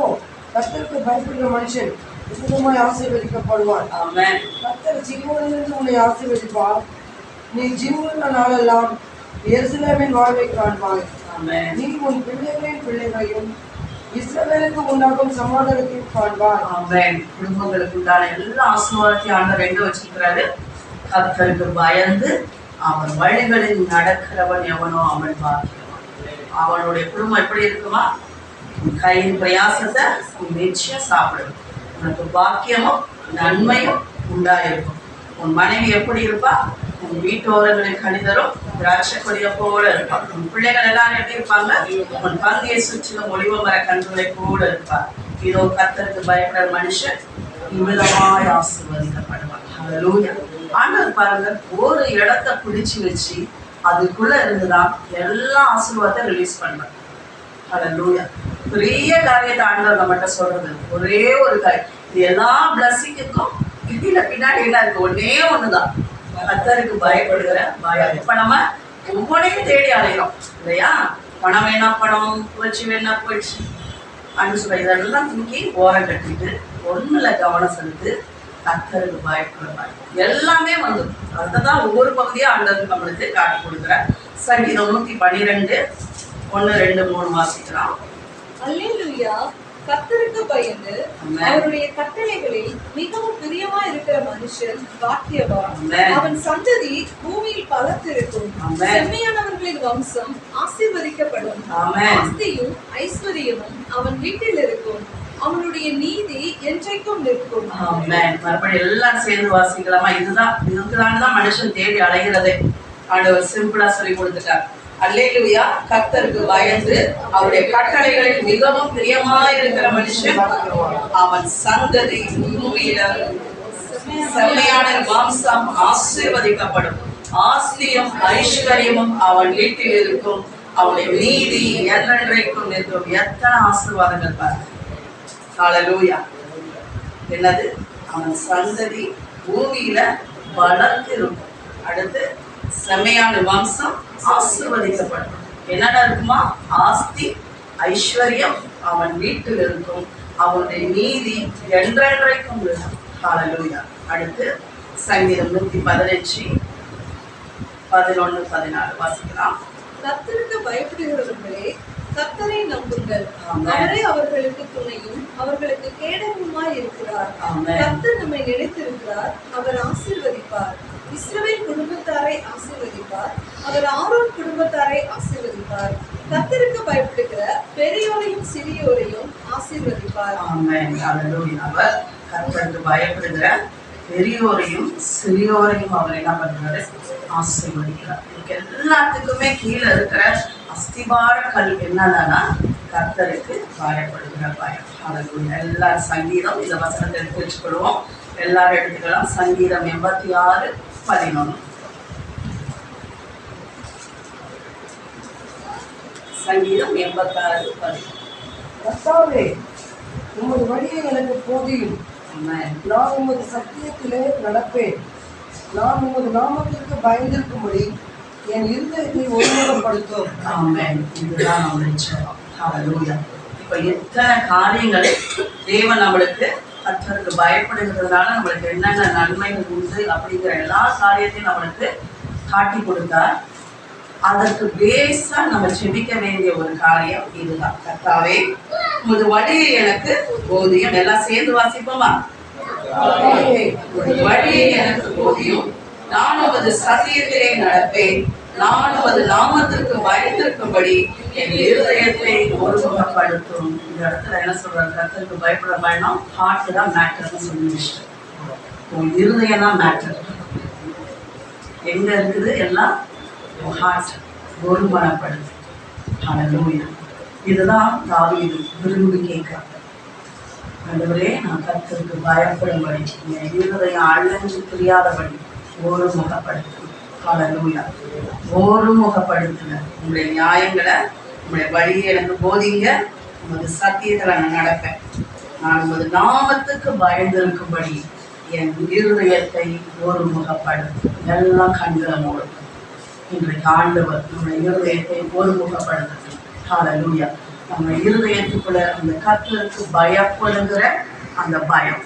கர்த்தருக்கு பயப்படுகிற மனுஷன் உச்சிதமாய் ஆசீர்வதிக்கப்படுவான். கர்த்தர் ஜீவனிலிருந்து உன்னை ஆசீர்வதிப்பார். நீ ஜீவனுள்ள நாளெல்லாம் எருசலேமின் வாழ்வை காண்பாய். நீ உன் பிள்ளைகளின் பிள்ளைகளையும் இஸ்ரவேலுக்கு உண்டாகும் சமாதானத்தையும் காண்பாய். ஆமென். குடும்பங்களுக்கு உண்டான எல்லா ஆசீர்வாதத்தையும் ஆண்டவர் எங்க வச்சிருக்கிறாரு? கர்த்தருக்கு பயந்து அவன் வழிகளில் நடக்கிறவன் எவனோ அவன் பாக்கியவான். அவனுடைய குடும்பம் எப்படி இருக்குமா? உன் கையின் பிரயாசத்தை நீ நிச்சயம் சாப்பிடும். உனக்கு பாக்கியமும் நன்மையும் உண்டாயிருக்கும். உன் மனைவி எப்படி இருப்பா? உன் வீட்டோரங்களில் கணிதரும் திராட்சை கொடியை போல இருப்பான். உன் பிள்ளைகள் எல்லாரும் எப்படி இருப்பாங்க? உன் பந்தியை சுற்றிலும் ஒளிவ மர கன்றுகளை கூட இருப்பார். இதோ கர்த்தருக்கு பயப்படுற மனுஷன் இவ்விதமாய் ஆசீர்வதிக்கப்படுவான். ஹல்லேலூயா. ஆண்டவர் பாருங்க, ஒரு இடத்தை பிடிச்சு வச்சு அதுக்குள்ள இருந்துதான் எல்லா ஆசீர்வாதத்தை ரிலீஸ் பண்ணுவார். ஹல்லேலூயா. பெரிய காரியத்தை ஆண்டவர் நம்மகிட்ட சொல்றது ஒரே ஒரு காரியம். இது எல்லா பிளஸிங்கும் இதுல பின்னாடி என்ன இருக்கு? ஒன்னே ஒண்ணுதான், கர்த்தருக்கு பயப்படுகிற பயம். இப்ப நம்ம ஒவ்வொன்றையும் தேடி அலைகிறோம் இல்லையா? பணம் வேணா பணம், புகழ்ச்சி வேணா புகழ்ச்சி அப்படின்னு சொல்ல இதெல்லாம் தூக்கி ஓரம் கட்டிட்டு ஒண்ணுல கவனம் செலுத்து, கர்த்தருக்கு பயப்படுற பயம். எல்லாமே வந்துடும். அதுதான் ஒவ்வொரு பகுதியும் ஆண்டவருக்கு நம்மளுக்கு காட்டி கொடுக்குற. சங்கீதம் 112 1, 2, 3 வாசிக்கலாம். அல்லேலூயா. கர்த்தருக்கு பயந்து அவருடைய கட்டளைகளில் மிகவும் பிரியமா இருக்கிற மனுஷன் பாக்கியவான். அவன் சந்ததி பூமியில் பலத்திருக்கும். செம்மையானவர்களின் வம்சம் ஆசீர்வதிக்கப்படும். ஆஸ்தியும் ஐஸ்வர்யமும் அவன் வீட்டில் இருக்கும். அவனுடைய நீதி என்றைக்கும் நிற்கும். மறுபடியும் எல்லாம் சேர்ந்து வாசிக்கலாமா? இதுக்குதான் மனுஷன் தேடி அலைகிறதே. ஆண்டவர் சிம்பிளா சொல்லி கொடுத்துட்டார். அல்லேலூயா. கர்த்தருக்கு பயந்து அவருடைய கட்டளைகளில் மிகவும் பிரியமாயிருக்கிற மனுஷன் அவன் சந்ததி பூமியில செம்மையான வம்சம் ஆசீர்வதிக்கப்படும். ஆஸ்தியும் ஐஸ்வர்யமும் அவன் வீட்டில் இருக்கும். அவனுடைய நீதி என்றென்றைக்கும் நிற்கும். எத்தனை ஆசீர்வாதங்கள் பாருங்க. ஹல்லேலூயா. என்னது? அவன் சந்ததி பூமியில வளர்த்திருக்கும். அடுத்து செம்மையான வம்சம் ஆசீர்வதிக்கப்படும். என்னடா இருக்குமா? ஆஸ்தி ஐஸ்வர்யம் அவன் வீட்டில் இருக்கும். அவனுடைய நீதி என்றென்றைக்கும் இருக்கும். ஹல்லேலூயா. அடுத்து சங்கீதம் 115 11, 14 வாசிக்கலாம். கர்த்தருக்கு பயப்படுகிறவர்களே, கர்த்தரை நம்புங்கள். அவரே அவர்களுக்கு துணையும் அவர்களுக்கு கேடகமுமாய் இருக்கிறார். கர்த்தர் நம்மை நினைத்திருக்கிறார். அவர் ஆசீர்வதிப்பார். இஸ்ரவேல் குடும்பத்தாரை ஆசீர்வதிப்பார். அவர் ஆரோன் குடும்பத்தாரை ஆசீர்வதிப்பார். கர்த்தருக்கு பயப்படுகிற பெரியோரையும் சிறியோரையும் ஆசீர்வதிப்பார். அவர் கர்த்தருக்கு பயப்படுகிற பெரியோரையும் சிறியோரையும் அவர் என்ன பண்றாரு? ஆசீர்வதிக்கிறார். எல்லாத்துக்குமே கீழே இருக்கிற அஸ்திபார கல் என்னன்னா கர்த்தருக்கு பயப்படுகிற பயம். ஹல்லேலூயா. எல்லா சங்கீதம் இந்த வசனத்தை எடுத்து வச்சுக்கொள்வோம். எல்லாரும் எடுத்துக்கலாம். சங்கீதம் 86, 11. சங்கீதம் 86, 11. கர்த்தாவே, உமது வழியை எனக்கு போதியும். நான் உமது சத்தியத்திலே நடப்பேன். நான் உமது நாமத்திற்கு பயந்திருக்கும்படி என் இருதயத்தை ஒருமுகப்படுத்தும். ஆமென். இதுதான் நம்முடைய ஜெபம். ஹல்லேலூயா. இப்ப எத்தனை காரியங்கள் தேவன் நம்மளுக்கு கர்த்தருக்கு பயப்படுகிறதுனால நம்மளுக்கு என்னென்ன நன்மைகள் உண்டு அப்படிங்கிற எல்லா காரியத்தையும் நம்மளுக்கு காட்டி கொடுத்தார். அதற்கு பேஸா நம்ம ஜெபிக்க வேண்டிய ஒரு காரியம் இதுதான். கர்த்தாவே, உமது வழியை எனக்கு போதியும். எல்லாம் சேர்ந்து வாசிப்போமா? வழியை எனக்கு போதியும். நான் உமது சத்தியத்திலே நடப்பேன். நான் உமது நாமத்திற்கு பயந்திருக்கும்படி என் இருதயத்தை ஒருமுகப்படுத்தும். இந்த இடத்துல என்ன சொல்றாரு? கர்த்தருக்கு பயப்பட பயணம் ஹார்ட் தான் மேட்டர்னு சொல்லி உன் இருதயம் தான் மேட்டர். எங்க இருக்குது? எல்லாம் ஹார்ட் ஒருமனப்படுது. ஹல்லேலூயா. இதுதான் தாவீது விரும்பி கேட்கிறார். ஆண்டவரே, நான் கர்த்தருக்கு பயப்படும்படி என் இருதயம் அழிஞ்சு தெரியாதபடி ஒருமுகப்படுத்தும். ஹல்லேலூயா. ஒருமுகப்படுத்துங்க. உங்களுடைய நியாயங்களை, உங்களுடைய வழியை எனக்கு போதிங்க. உமது சத்தியத்தில் நான் நடப்பேன். நான் உமது நாமத்துக்கு பயந்திருக்கும்படி என் இருதயத்தை ஒருமுகப்படுத்தும். எல்லாம் கண்களை மூடும். இன்றைக்கு ஆண்டவர் நம்முடைய இருதயத்தை ஒருமுகப்படுத்தும். ஹல்லேலூயா. நம்ம இருதயத்துக்குள்ள அந்த கர்த்தருக்கு பயப்படுகிற அந்த பயம்